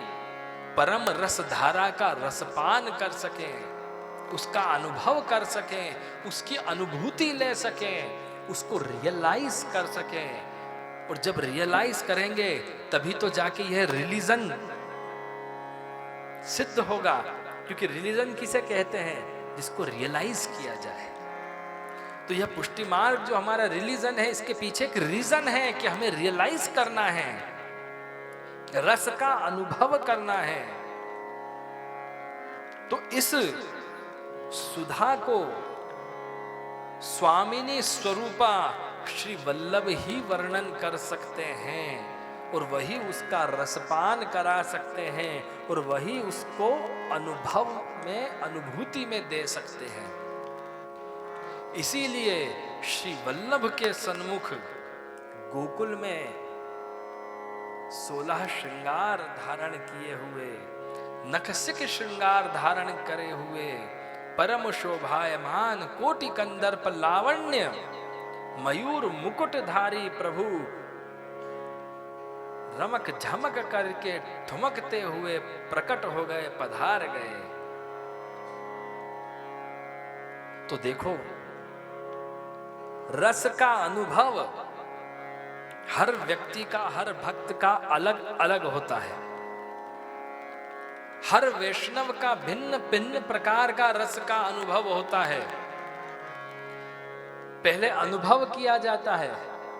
परम रस धारा का रसपान कर सकें, उसका अनुभव कर सकें, उसकी अनुभूति ले सकें, उसको रियलाइज कर सकें। और जब रियलाइज करेंगे तभी तो जाके यह रिलीजन सिद्ध होगा। क्योंकि रिलीजन किसे कहते हैं? जिसको रियलाइज किया जाए। तो यह पुष्टि मार्ग जो हमारा रिलीजन है, इसके पीछे एक रीजन है कि हमें रियलाइज करना है, रस का अनुभव करना है। तो इस सुधा को स्वामिनी स्वरूपा श्री वल्लभ ही वर्णन कर सकते हैं, और वही उसका रसपान करा सकते हैं, और वही उसको अनुभव में, अनुभूति में दे सकते हैं। इसीलिए श्री वल्लभ के सन्मुख गोकुल में 16 श्रृंगार धारण किए हुए, नखसिक श्रृंगार धारण करे हुए, परम शोभायमान कोटि कंदर्प लावण्य मयूर मुकुटधारी प्रभु रमक झमक करके ठुमकते हुए प्रकट हो गए, पधार गए। तो देखो, रस का अनुभव हर व्यक्ति का, हर भक्त का अलग अलग होता है। हर वैष्णव का भिन्न भिन्न प्रकार का रस का अनुभव होता है। पहले अनुभव किया जाता है,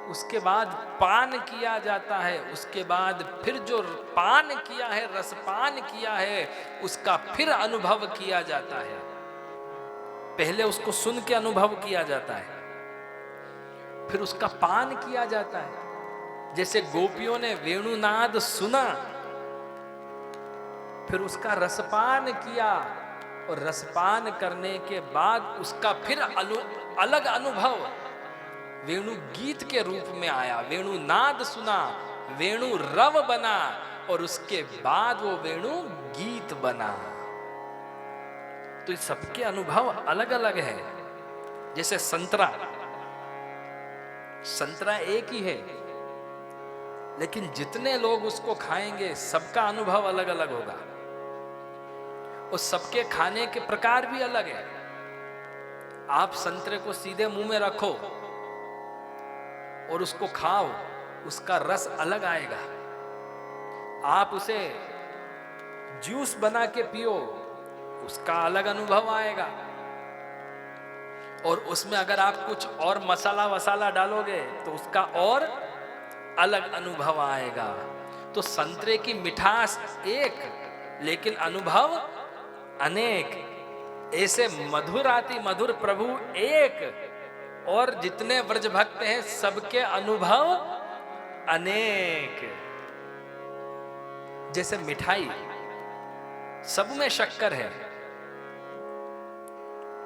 उसके बाद पान किया जाता है, उसके बाद फिर जो पान किया है, रसपान किया है, उसका फिर अनुभव किया जाता है। पहले उसको सुन के अनुभव किया जाता है, फिर उसका पान किया जाता है। जैसे गोपियों ने वेणुनाद सुना, फिर उसका रसपान किया, और रसपान करने के बाद उसका फिर अलग अनुभव वेणु गीत के रूप में आया। वेणु नाद सुना, वेणु रव बना, और उसके बाद वो वेणु गीत बना। तो सबके अनुभव अलग अलग है। जैसे संतरा, संतरा एक ही है, लेकिन जितने लोग उसको खाएंगे सबका अनुभव अलग अलग होगा, और सबके खाने के प्रकार भी अलग है। आप संतरे को सीधे मुंह में रखो और उसको खाओ, उसका रस अलग आएगा। आप उसे जूस बना के पियो, उसका अलग अनुभव आएगा। और उसमें अगर आप कुछ और मसाला वसाला डालोगे तो उसका और अलग अनुभव आएगा। तो संतरे की मिठास एक, लेकिन अनुभव अनेक। ऐसे मधुर आती मधुर प्रभु एक, और जितने व्रज भक्त हैं सबके अनुभव अनेक। जैसे मिठाई, सब में शक्कर है,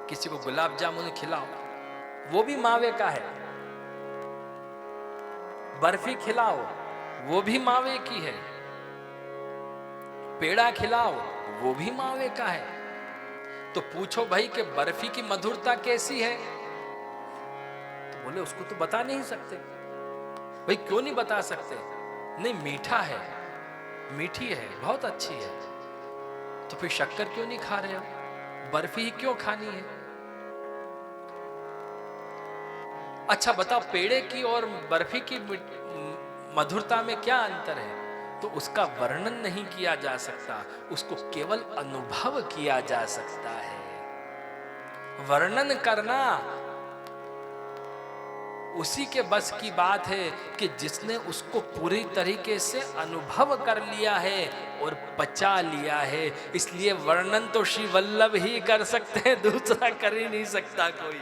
किसी को गुलाब जामुन खिलाओ, वो भी मावे का है। बर्फी खिलाओ, वो भी मावे की है। पेड़ा खिलाओ, वो भी मावे का है। तो पूछो भाई कि बर्फी की मधुरता कैसी है, तो बोले उसको तो बता नहीं सकते। भाई क्यों नहीं बता सकते? नहीं, मीठा है, मीठी है, बहुत अच्छी है। तो फिर शक्कर क्यों नहीं खा रहे हो? बर्फी ही क्यों खानी है? अच्छा बताओ, पेड़े की और बर्फी की मधुरता में क्या अंतर है? तो उसका वर्णन नहीं किया जा सकता, उसको केवल अनुभव किया जा सकता है। वर्णन करना उसी के बस की बात है कि जिसने उसको पूरी तरीके से अनुभव कर लिया है और पचा लिया है। इसलिए वर्णन तो श्री वल्लभ ही कर सकते हैं, दूसरा कर ही नहीं सकता कोई।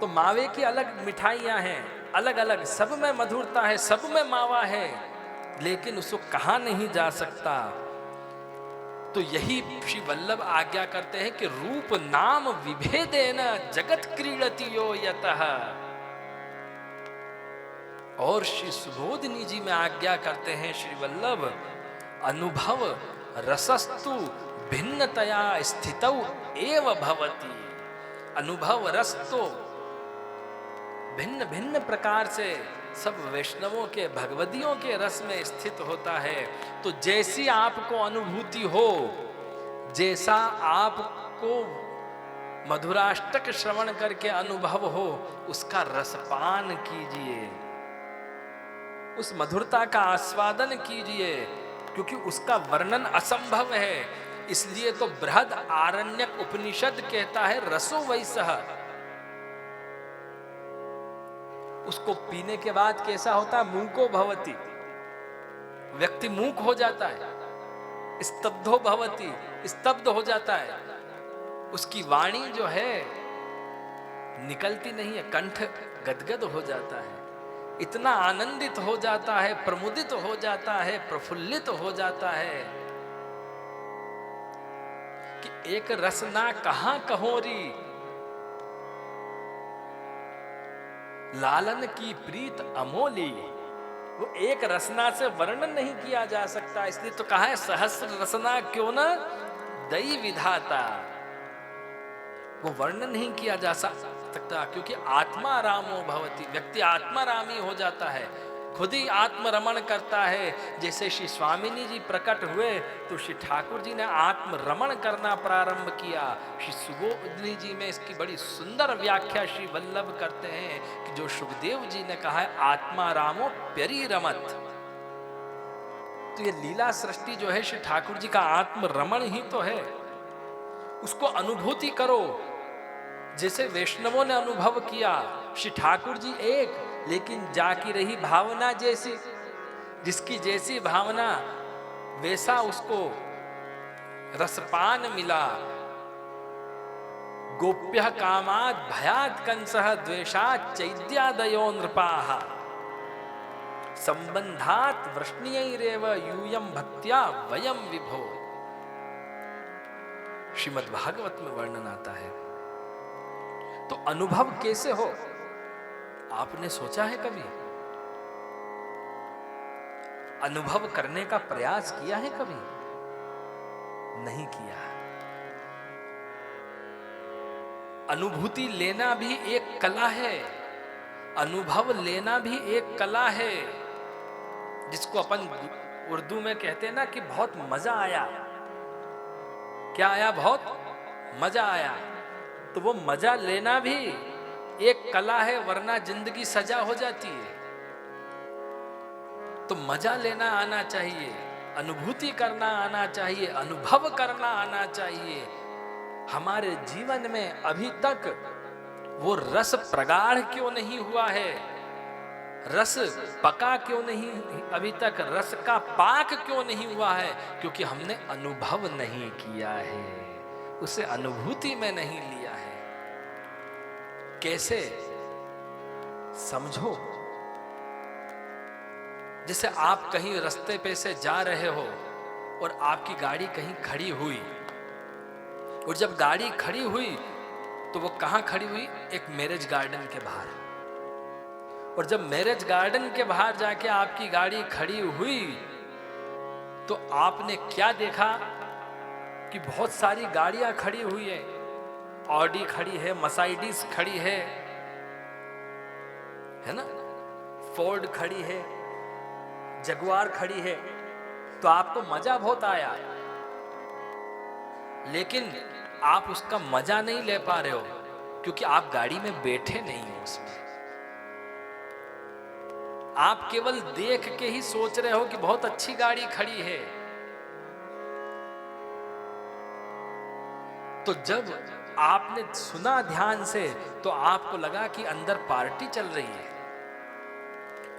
तो मावे की अलग मिठाइयां हैं, अलग अलग, सब में मधुरता है, सब में मावा है, लेकिन उसको कहा नहीं जा सकता। तो यही श्री वल्लभ आज्ञा करते हैं कि रूप नाम विभेदेन जगत क्रीडति यो यतः। और श्री सुबोधिनी जी में आज्ञा करते हैं श्री वल्लभ, अनुभव रसस्तु भिन्नतया स्थितौ एव भवति। अनुभव रस तो भिन्न भिन्न प्रकार से सब वैष्णवों के, भगवदियों के रस में स्थित होता है। तो जैसी आपको अनुभूति हो, जैसा आपको मधुराष्टक श्रवण करके अनुभव हो, उसका रसपान कीजिए, उस मधुरता का आस्वादन कीजिए, क्योंकि उसका वर्णन असंभव है। इसलिए तो बृहद आरण्यक उपनिषद कहता है रसो वैसह। उसको पीने के बाद कैसा होता है? मूको भवति, व्यक्ति मूक हो जाता है। स्तब्धो भवति, स्तब्ध हो जाता है। उसकी वाणी जो है निकलती नहीं है, कंठ गदगद हो जाता है, इतना आनंदित हो जाता है, प्रमुदित हो जाता है, प्रफुल्लित हो जाता है कि एक रसना कहां कहोरी, लालन की प्रीत अमोली। वो एक रसना से वर्णन नहीं किया जा सकता। इसलिए तो कहा है सहस्र रसना क्यों न दई विधाता। वो वर्णन नहीं किया जा सकता, क्योंकि आत्मा रामो भवति, व्यक्ति आत्मारामी हो जाता है, खुद ही आत्मरमण करता है। जैसे श्री स्वामिनी जी प्रकट हुए तो श्री ठाकुर जी ने आत्मरमण करना प्रारंभ किया। श्री सुबोधिनी जी में इसकी बड़ी सुंदर व्याख्या श्री वल्लभ करते हैं कि जो सुखदेव जी ने कहा है आत्मा रामो प्यरी रमत। तो ये लीला सृष्टि जो है श्री ठाकुर जी का आत्मरमण ही तो है। उसको अनुभूति करो, जैसे वैष्णवों ने अनुभव किया। श्री ठाकुर जी एक, लेकिन जाकी रही भावना जैसी, जिसकी जैसी भावना वैसा उसको रसपान मिला। गोप्य कामात् भयात् कंसः द्वेषात् चैद्यादयो नृपाः संबंधात् वृष्णियैरेव यूयं भक्त्या वयं विभो। श्रीमद् भागवत में वर्णन आता है। तो अनुभव कैसे हो, आपने सोचा है कभी? अनुभव करने का प्रयास किया है कभी? नहीं किया। अनुभूति लेना भी एक कला है, अनुभव लेना भी एक कला है, जिसको अपन उर्दू में कहते हैं ना कि बहुत मजा आया। क्या आया? बहुत मजा आया। तो वो मजा लेना भी एक कला है, वरना जिंदगी सजा हो जाती है। तो मजा लेना आना चाहिए, अनुभूति करना आना चाहिए, अनुभव करना आना चाहिए। हमारे जीवन में अभी तक वो रस प्रगाढ़ क्यों नहीं हुआ है? रस पका क्यों नहीं अभी तक? रस का पाक क्यों नहीं हुआ है? क्योंकि हमने अनुभव नहीं किया है, उसे अनुभूति में नहीं लिया है। कैसे? समझो। जैसे आप कहीं रास्ते पे से जा रहे हो और आपकी गाड़ी कहीं खड़ी हुई और जब गाड़ी खड़ी हुई तो वो कहाँ खड़ी हुई? एक मैरिज गार्डन के बाहर। और जब मैरिज गार्डन के बाहर जाके आपकी गाड़ी खड़ी हुई तो आपने क्या देखा कि बहुत सारी गाड़ियां खड़ी हुई है। ऑडी खड़ी है, मर्सिडीज खड़ी है ना, फोर्ड खड़ी है, जगुआर खड़ी है। तो आपको मजा बहुत आया, लेकिन आप उसका मजा नहीं ले पा रहे हो क्योंकि आप गाड़ी में बैठे नहीं हो उसमें। आप केवल देख के ही सोच रहे हो कि बहुत अच्छी गाड़ी खड़ी है। तो जब आपने सुना ध्यान से तो आपको लगा कि अंदर पार्टी चल रही है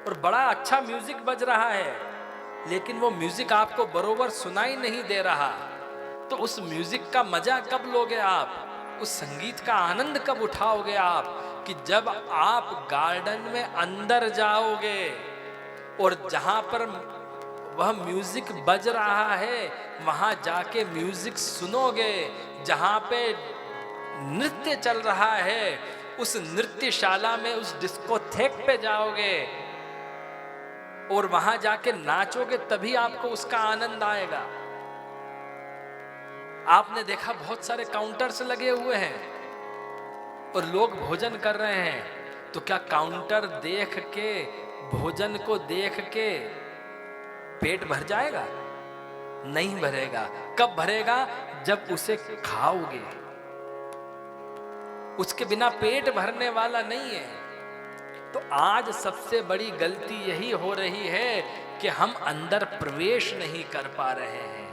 और बड़ा अच्छा म्यूजिक बज रहा है, लेकिन वो म्यूजिक आपको बरोबर सुनाई नहीं दे रहा। तो उस म्यूजिक का मजा कब लोगे आप? उस संगीत का आनंद कब उठाओगे आप? कि जब आप गार्डन में अंदर जाओगे और जहां पर वह म्यूजिक बज रहा है वहां जाके म्यूजिक सुनोगे। जहां पे नृत्य चल रहा है उस नृत्यशाला में, उस डिस्कोथेक पे जाओगे और वहां जाके नाचोगे, तभी आपको उसका आनंद आएगा। आपने देखा बहुत सारे काउंटर्स लगे हुए हैं और लोग भोजन कर रहे हैं, तो क्या काउंटर देख के, भोजन को देख के पेट भर जाएगा? नहीं भरेगा। कब भरेगा? जब उसे खाओगे। उसके बिना पेट भरने वाला नहीं है। तो आज सबसे बड़ी गलती यही हो रही है कि हम अंदर प्रवेश नहीं कर पा रहे हैं।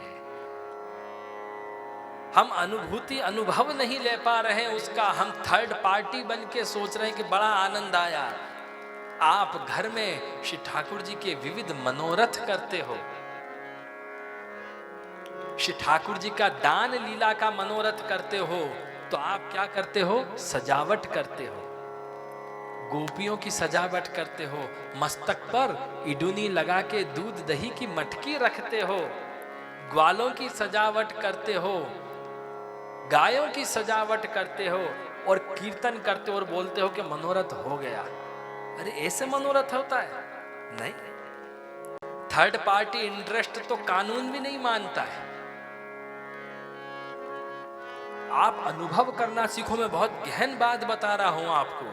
हम अनुभूति, अनुभव नहीं ले पा रहे हैं उसका। हम थर्ड पार्टी बन के सोच रहे हैं कि बड़ा आनंद आया। आप घर में श्री ठाकुर जी के विविध मनोरथ करते हो, श्री ठाकुर जी का दान लीला का मनोरथ करते हो, तो आप क्या करते हो? सजावट करते हो, गोपियों की सजावट करते हो, मस्तक पर इडुनी लगा के दूध दही की मटकी रखते हो, ग्वालों की सजावट करते हो, गायों की सजावट करते हो और कीर्तन करते हो और बोलते हो कि मनोरथ हो गया। अरे ऐसे मनोरथ होता है? नहीं। थर्ड पार्टी इंटरेस्ट तो कानून भी नहीं मानता है। आप अनुभव करना सीखो। मैं बहुत गहन बात बता रहा हूं आपको।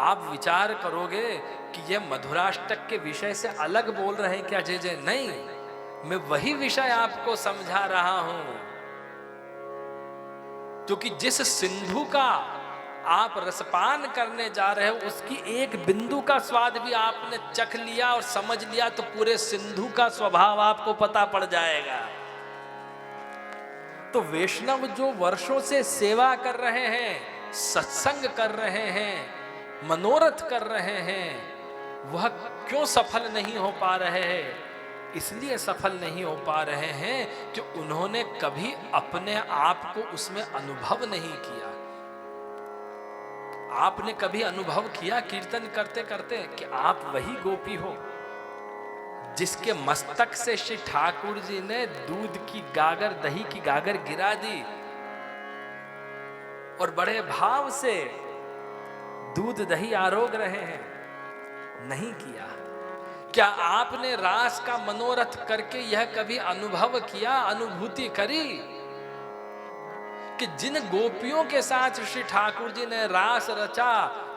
आप विचार करोगे कि ये मधुराष्टक के विषय से अलग बोल रहे हैं क्या जय जय? नहीं, मैं वही विषय आपको समझा रहा हूं, क्योंकि जिस सिंधु का आप रसपान करने जा रहे हो उसकी एक बिंदु का स्वाद भी आपने चख लिया और समझ लिया तो पूरे सिंधु का स्वभाव आपको पता पड़ जाएगा। तो वैष्णव जो वर्षों से सेवा कर रहे हैं, सत्संग कर रहे हैं, मनोरथ कर रहे हैं, वह क्यों सफल नहीं हो पा रहे हैं? इसलिए सफल नहीं हो पा रहे हैं कि उन्होंने कभी अपने आप को उसमें अनुभव नहीं किया। आपने कभी अनुभव किया कीर्तन करते करते कि आप वही गोपी हो जिसके मस्तक से श्री ठाकुर जी ने दूध की गागर, दही की गागर गिरा दी और बड़े भाव से दूध दही आरोग रहे हैं? नहीं किया। क्या आपने रास का मनोरथ करके यह कभी अनुभव किया, अनुभूति करी कि जिन गोपियों के साथ श्री ठाकुर जी ने रास रचा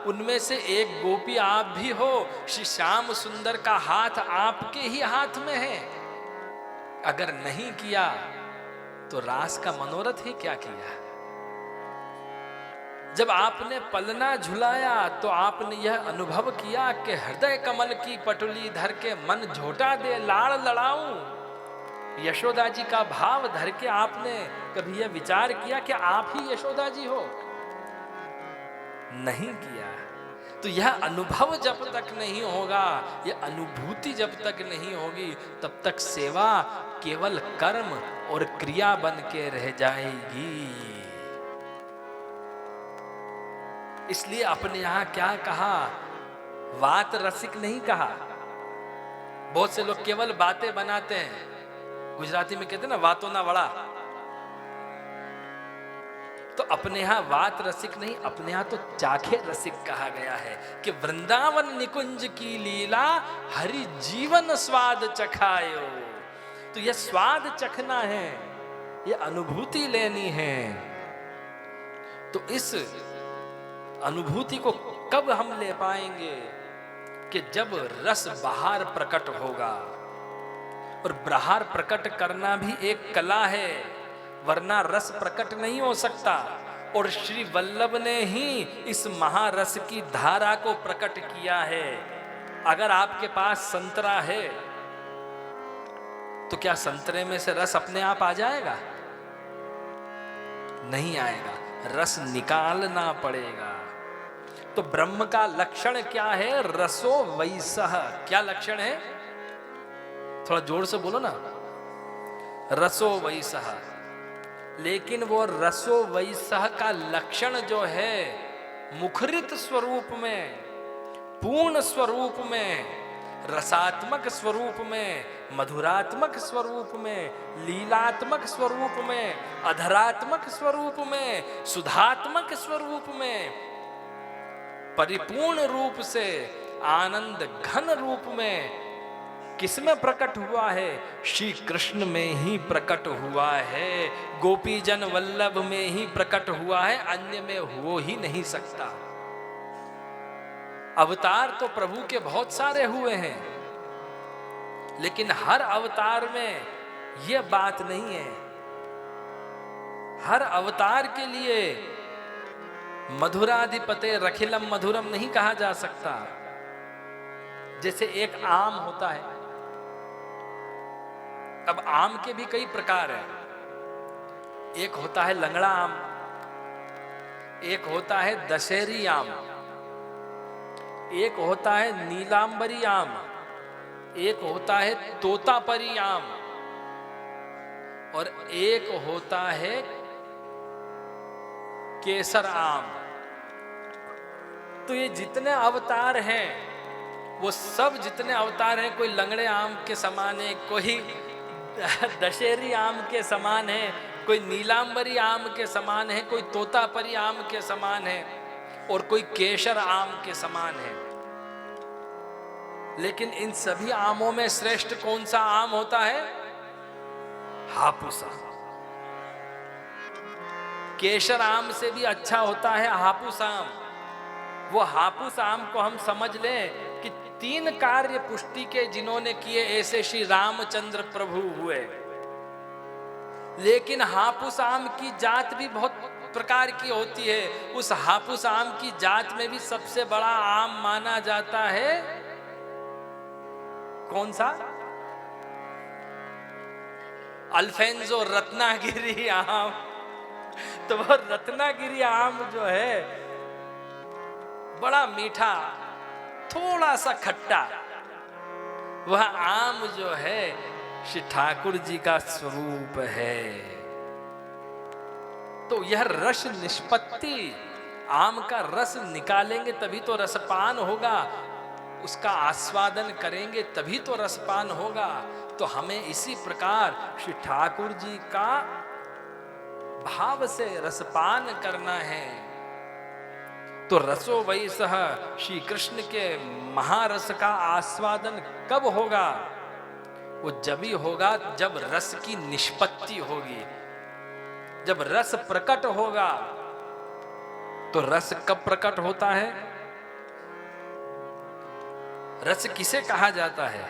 उनमें से एक गोपी आप भी हो? श्री श्याम सुंदर का हाथ आपके ही हाथ में है। अगर नहीं किया तो रास का मनोरथ ही क्या किया? जब आपने पलना झुलाया तो आपने यह अनुभव किया कि हृदय कमल की पटुली धर के मन झोटा दे लाड़ लड़ाऊं। यशोदा जी का भाव धर के आपने कभी यह विचार किया कि आप ही यशोदा जी हो? नहीं किया। तो यह अनुभव जब तक नहीं होगा, यह अनुभूति जब तक नहीं होगी, तब तक सेवा केवल कर्म और क्रिया बन के रह जाएगी। इसलिए अपने यहां क्या कहा? वात रसिक नहीं कहा। बहुत से लोग केवल बातें बनाते हैं। गुजराती में कहते हैं ना, वातो ना वड़ा। तो अपने यहाँ वात रसिक नहीं, अपने यहाँ तो चाखे रसिक कहा गया है कि वृंदावन निकुंज की लीला हरि जीवन स्वाद चखायो। तो यह स्वाद चखना है, यह अनुभूति लेनी है। तो इस अनुभूति को कब हम ले पाएंगे कि जब रस बाहर प्रकट होगा। और बाहर प्रकट करना भी एक कला है, वरना रस प्रकट नहीं हो सकता। और श्री वल्लभ ने ही इस महारस की धारा को प्रकट किया है। अगर आपके पास संतरा है तो क्या संतरे में से रस अपने आप आ जाएगा? नहीं आएगा, रस निकालना पड़ेगा। तो ब्रह्म का लक्षण क्या है? रसो वैसह। क्या लक्षण है? थोड़ा जोर से बोलो ना। रसो वैसह। लेकिन वो रसो वैसह का लक्षण जो है मुखरित स्वरूप में, पूर्ण स्वरूप में, रसात्मक स्वरूप में, मधुरात्मक स्वरूप में, लीलात्मक स्वरूप में, अधरात्मक स्वरूप में, सुधात्मक स्वरूप में, परिपूर्ण रूप से, आनंद घन रूप में किसमें प्रकट हुआ है? श्री कृष्ण में ही प्रकट हुआ है, गोपी जन वल्लभ में ही प्रकट हुआ है, अन्य में हो ही नहीं सकता। अवतार तो प्रभु के बहुत सारे हुए हैं, लेकिन हर अवतार में यह बात नहीं है। हर अवतार के लिए मधुराधिपते रखिलम मधुरम नहीं कहा जा सकता। जैसे एक आम होता है, अब आम के भी कई प्रकार हैं। एक होता है लंगड़ा आम, एक होता है दशहरी आम, एक होता है नीलांबरी आम, एक होता है तोतापरी आम, और एक होता है केसर आम। तो ये जितने अवतार हैं, वो सब जितने अवतार हैं, कोई लंगड़े आम के समान है, कोई दशहरी आम के समान है, कोई नीलांबरी आम के समान है, कोई तोतापरी आम के समान है, और कोई केसर आम के समान है। लेकिन इन सभी आमों में श्रेष्ठ कौन सा आम होता है? हापुस आम। केसर आम से भी अच्छा होता है हापुस आम। वो हापुस आम को हम समझ लें कि 3 कार्य पुष्टि के जिन्होंने किए ऐसे श्री रामचंद्र प्रभु हुए। लेकिन हापुस आम की जात भी बहुत प्रकार की होती है। उस हापुस आम की जात में भी सबसे बड़ा आम माना जाता है कौन सा? अल्फेंजो रत्नागिरी आम। तो वो रत्नागिरी आम जो है बड़ा मीठा, थोड़ा सा खट्टा, वह आम जो है श्री ठाकुर जी का स्वरूप है। तो यह रस निष्पत्ति, आम का रस निकालेंगे तभी तो रसपान होगा, उसका आस्वादन करेंगे तभी तो रसपान होगा। तो हमें इसी प्रकार श्री ठाकुर जी का भाव से रसपान करना है। तो रसो वैसह, श्री कृष्ण के महारस का आस्वादन कब होगा? वो जब ही होगा जब रस की निष्पत्ति होगी, जब रस प्रकट होगा। तो रस कब प्रकट होता है? रस किसे कहा जाता है?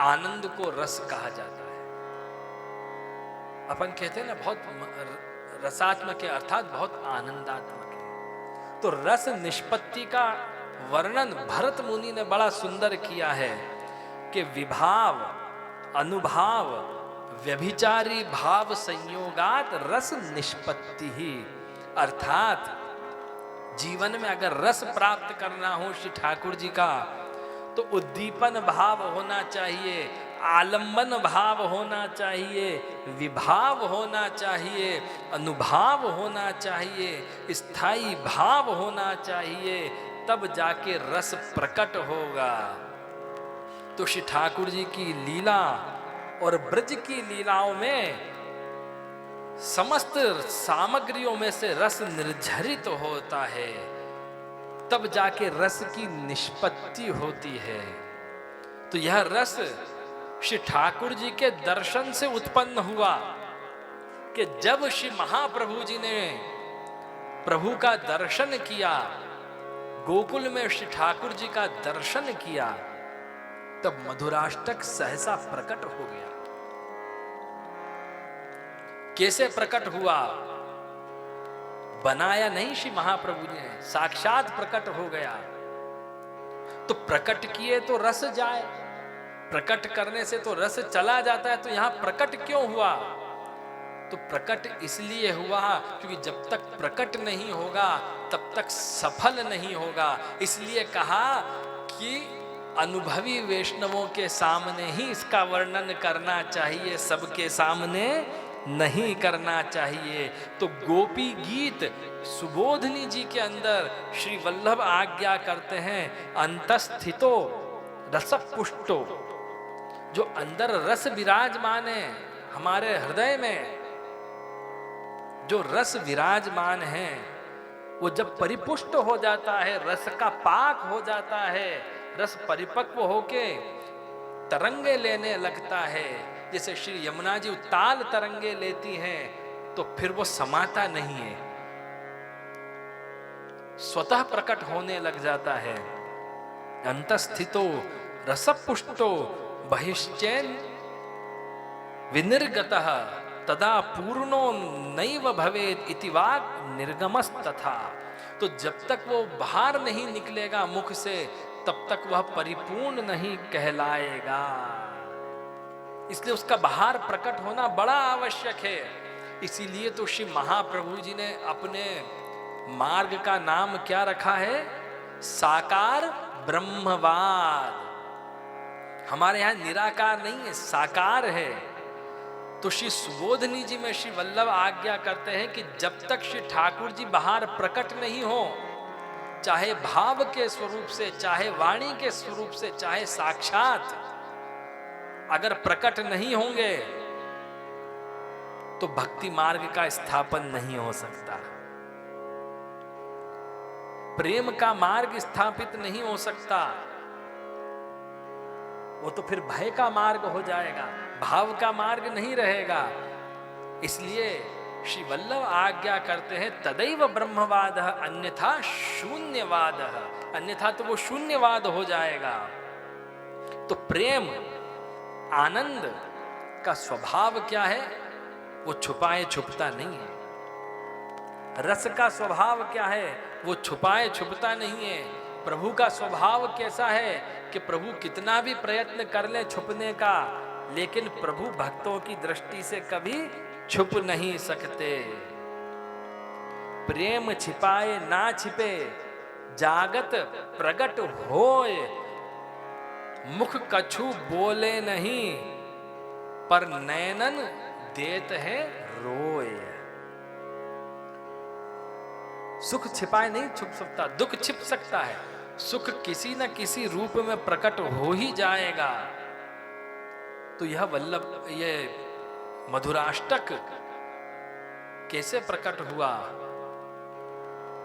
आनंद को रस कहा जाता है। अपन कहते हैं ना बहुत रसात्मक है, अर्थात बहुत आनंदात्मक है। तो रस निष्पत्ति का वर्णन भरत मुनि ने बड़ा सुंदर किया है कि विभाव, अनुभाव, व्यभिचारी भाव संयोगात रस निष्पत्ति ही। अर्थात जीवन में अगर रस प्राप्त करना हो श्री ठाकुर जी का, तो उद्दीपन भाव होना चाहिए, आलंबन भाव होना चाहिए, विभाव होना चाहिए, अनुभाव होना चाहिए, स्थायी भाव होना चाहिए, तब जाके रस प्रकट होगा। तो श्री ठाकुर जी की लीला और ब्रज की लीलाओं में समस्त सामग्रियों में से रस निर्झरित होता है, तब जाके रस की निष्पत्ति होती है। तो यह रस श्री ठाकुर जी के दर्शन से उत्पन्न हुआ कि जब श्री महाप्रभु जी ने प्रभु का दर्शन किया, गोकुल में श्री ठाकुर जी का दर्शन किया, तब मधुराष्टक सहसा प्रकट हो गया। कैसे प्रकट हुआ? बनाया नहीं श्री महाप्रभु जी ने, साक्षात प्रकट हो गया। तो प्रकट किए तो रस जाए, प्रकट करने से तो रस चला जाता है, तो यहां प्रकट क्यों हुआ? तो प्रकट इसलिए हुआ क्योंकि जब तक प्रकट नहीं होगा तब तक सफल नहीं होगा। इसलिए कहा कि अनुभवी वैष्णवों के सामने ही इसका वर्णन करना चाहिए, सबके सामने नहीं करना चाहिए। तो गोपी गीत सुबोधनी जी के अंदर श्री वल्लभ आज्ञा करते हैं, अंतस्थितो रसपुष्टो, जो अंदर रस विराजमान है हमारे हृदय में, जो रस विराजमान है वो जब परिपुष्ट हो जाता है, रस का पाक हो जाता है, रस परिपक्व होके तरंगे लेने लगता है, जैसे श्री यमुना जी उताल तरंगे लेती हैं, तो फिर वो समाता नहीं है, स्वतः प्रकट होने लग जाता है। अंतस्थितो रसपुष्टो बहिश्चैन विनिर्गतः तदा पूर्णो नैव भवेत् इति वाक् निर्गमस्तथा। तो जब तक वो बाहर नहीं निकलेगा मुख से, तब तक वह परिपूर्ण नहीं कहलाएगा। इसलिए उसका बाहर प्रकट होना बड़ा आवश्यक है। इसीलिए तो श्री महाप्रभु जी ने अपने मार्ग का नाम क्या रखा है? साकार ब्रह्मवाद। हमारे यहाँ निराकार नहीं है, साकार है। तो श्री सुबोधनी जी में श्री वल्लभ आज्ञा करते हैं कि जब तक श्री ठाकुर जी बाहर प्रकट नहीं हो, चाहे भाव के स्वरूप से, चाहे वाणी के स्वरूप से, चाहे साक्षात अगर प्रकट नहीं होंगे तो भक्ति मार्ग का स्थापन नहीं हो सकता, प्रेम का मार्ग स्थापित नहीं हो सकता। वो तो फिर भय का मार्ग हो जाएगा, भाव का मार्ग नहीं रहेगा। इसलिए श्री वल्लभ आज्ञा करते हैं, तदैव ब्रह्मवाद अन्यथा शून्यवाद, अन्यथा तो वो शून्यवाद हो जाएगा। तो प्रेम आनंद का स्वभाव क्या है? वो छुपाए छुपता नहीं है। रस का स्वभाव क्या है? वो छुपाए छुपता नहीं है। प्रभु का स्वभाव कैसा है कि प्रभु कितना भी प्रयत्न कर ले छुपने का, लेकिन प्रभु भक्तों की दृष्टि से कभी छुप नहीं सकते। प्रेम छिपाए ना छिपे, जागत प्रगट होय, मुख कछु बोले नहीं, पर नैनन देत है रोय। सुख छिपाए नहीं छुप सकता, दुख छिप सकता है, सुख किसी न किसी रूप में प्रकट हो ही जाएगा। तो यह वल्लभ, ये मधुराष्टक कैसे प्रकट हुआ?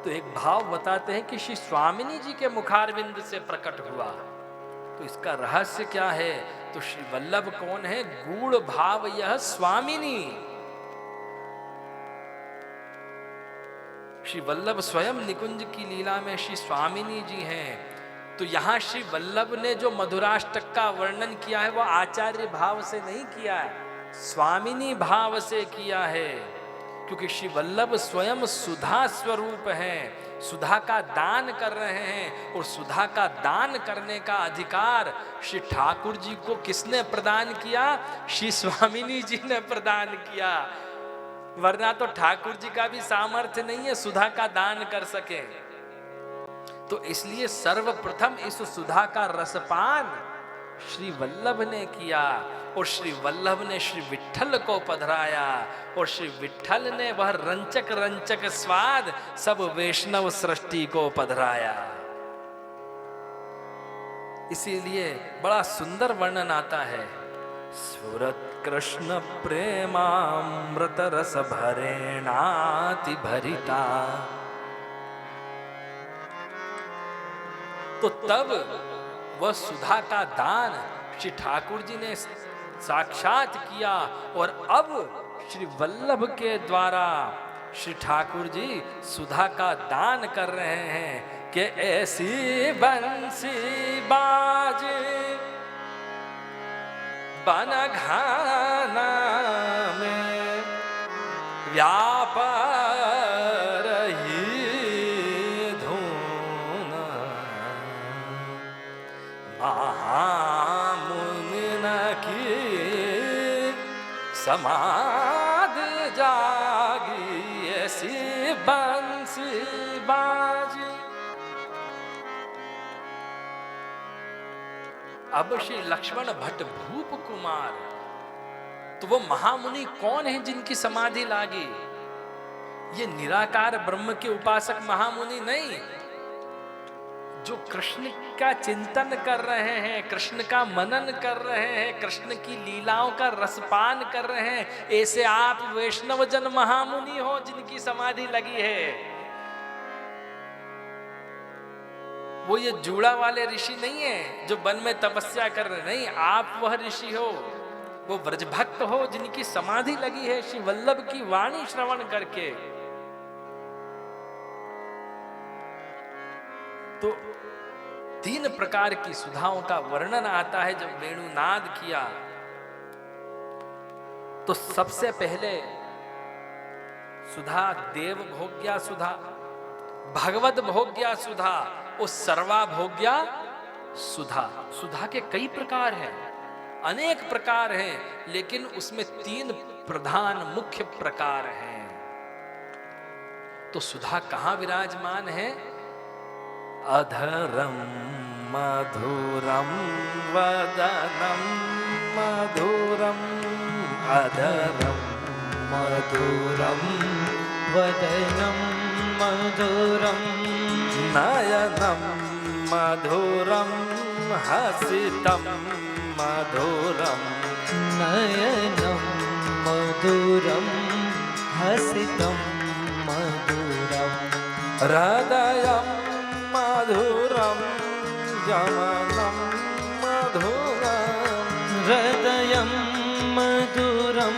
तो एक भाव बताते हैं कि श्री स्वामिनी जी के मुखारविंद से प्रकट हुआ। तो इसका रहस्य क्या है? तो श्री वल्लभ कौन है? गूढ़ भाव यह स्वामिनी। श्री वल्लभ स्वयं निकुंज की लीला में श्री स्वामिनी जी हैं। तो यहां श्री वल्लभ ने जो मधुराष्टक का वर्णन किया है, वह आचार्य भाव से नहीं किया है, स्वामिनी भाव से किया है। क्योंकि श्री वल्लभ स्वयं सुधा स्वरूप हैं, सुधा का दान कर रहे हैं, और सुधा का दान करने का अधिकार श्री ठाकुर जी को किसने प्रदान किया? श्री स्वामिनी जी ने प्रदान किया। वरना तो ठाकुर जी का भी सामर्थ्य नहीं है सुधा का दान कर सके। तो इसलिए सर्वप्रथम इस सुधा का रसपान श्री वल्लभ ने किया, और श्री वल्लभ ने श्री विट्ठल को पधराया, और श्री विट्ठल ने वह रंचक रंचक स्वाद सब वैष्णव सृष्टि को पधराया। इसीलिए बड़ा सुंदर वर्णन आता है। सूरत कृष्ण प्रेमामृत रस भरेणाति भरिता। तो तब वह सुधा का दान श्री ठाकुर जी ने साक्षात किया और अब श्री वल्लभ के द्वारा श्री ठाकुर जी सुधा का दान कर रहे हैं कि ऐसी बंसी बाज बन घाना में व्यापार ही धून महामुनि न की समाधि जागी ऐसी बंसी बाज। अब श्री लक्ष्मण भट्ट भूप कुमार, तो वो महामुनि कौन है जिनकी समाधि लागी? ये निराकार ब्रह्म के उपासक महामुनि नहीं, जो कृष्ण का चिंतन कर रहे हैं, कृष्ण का मनन कर रहे हैं, कृष्ण की लीलाओं का रसपान कर रहे हैं, ऐसे आप वैष्णव जन महामुनि हो जिनकी समाधि लगी है। वो ये जूड़ा वाले ऋषि नहीं है जो वन में तपस्या कर रहे, नहीं, आप वह ऋषि हो, वो व्रजभक्त हो जिनकी समाधि लगी है श्री वल्लभ की वाणी श्रवण करके। तो 3 प्रकार की सुधाओं का वर्णन आता है जब वेणुनाद किया। तो सबसे पहले सुधा देव भोग्या सुधा, भगवत भोग्या सुधा और सर्वा भोग्या सुधा। सुधा के कई प्रकार हैं, अनेक प्रकार हैं, लेकिन उसमें 3 प्रधान मुख्य प्रकार हैं। तो सुधा कहां विराजमान है? अधरम मधुरम वदनम मधुरम, अधरम मधुरम वदनं मधुरं नयनम मधुरम हसितम मधुरम, नयनं मधुरं हसितं मधुरं हृदयम मधुरम यमनम मधुरम, हृदयं मधुरं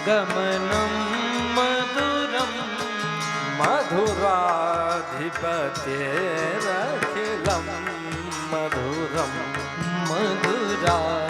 गमनं मधुरं मधुराधिपतेरखिलं मधुरम, मधुराधिपतेरखिलं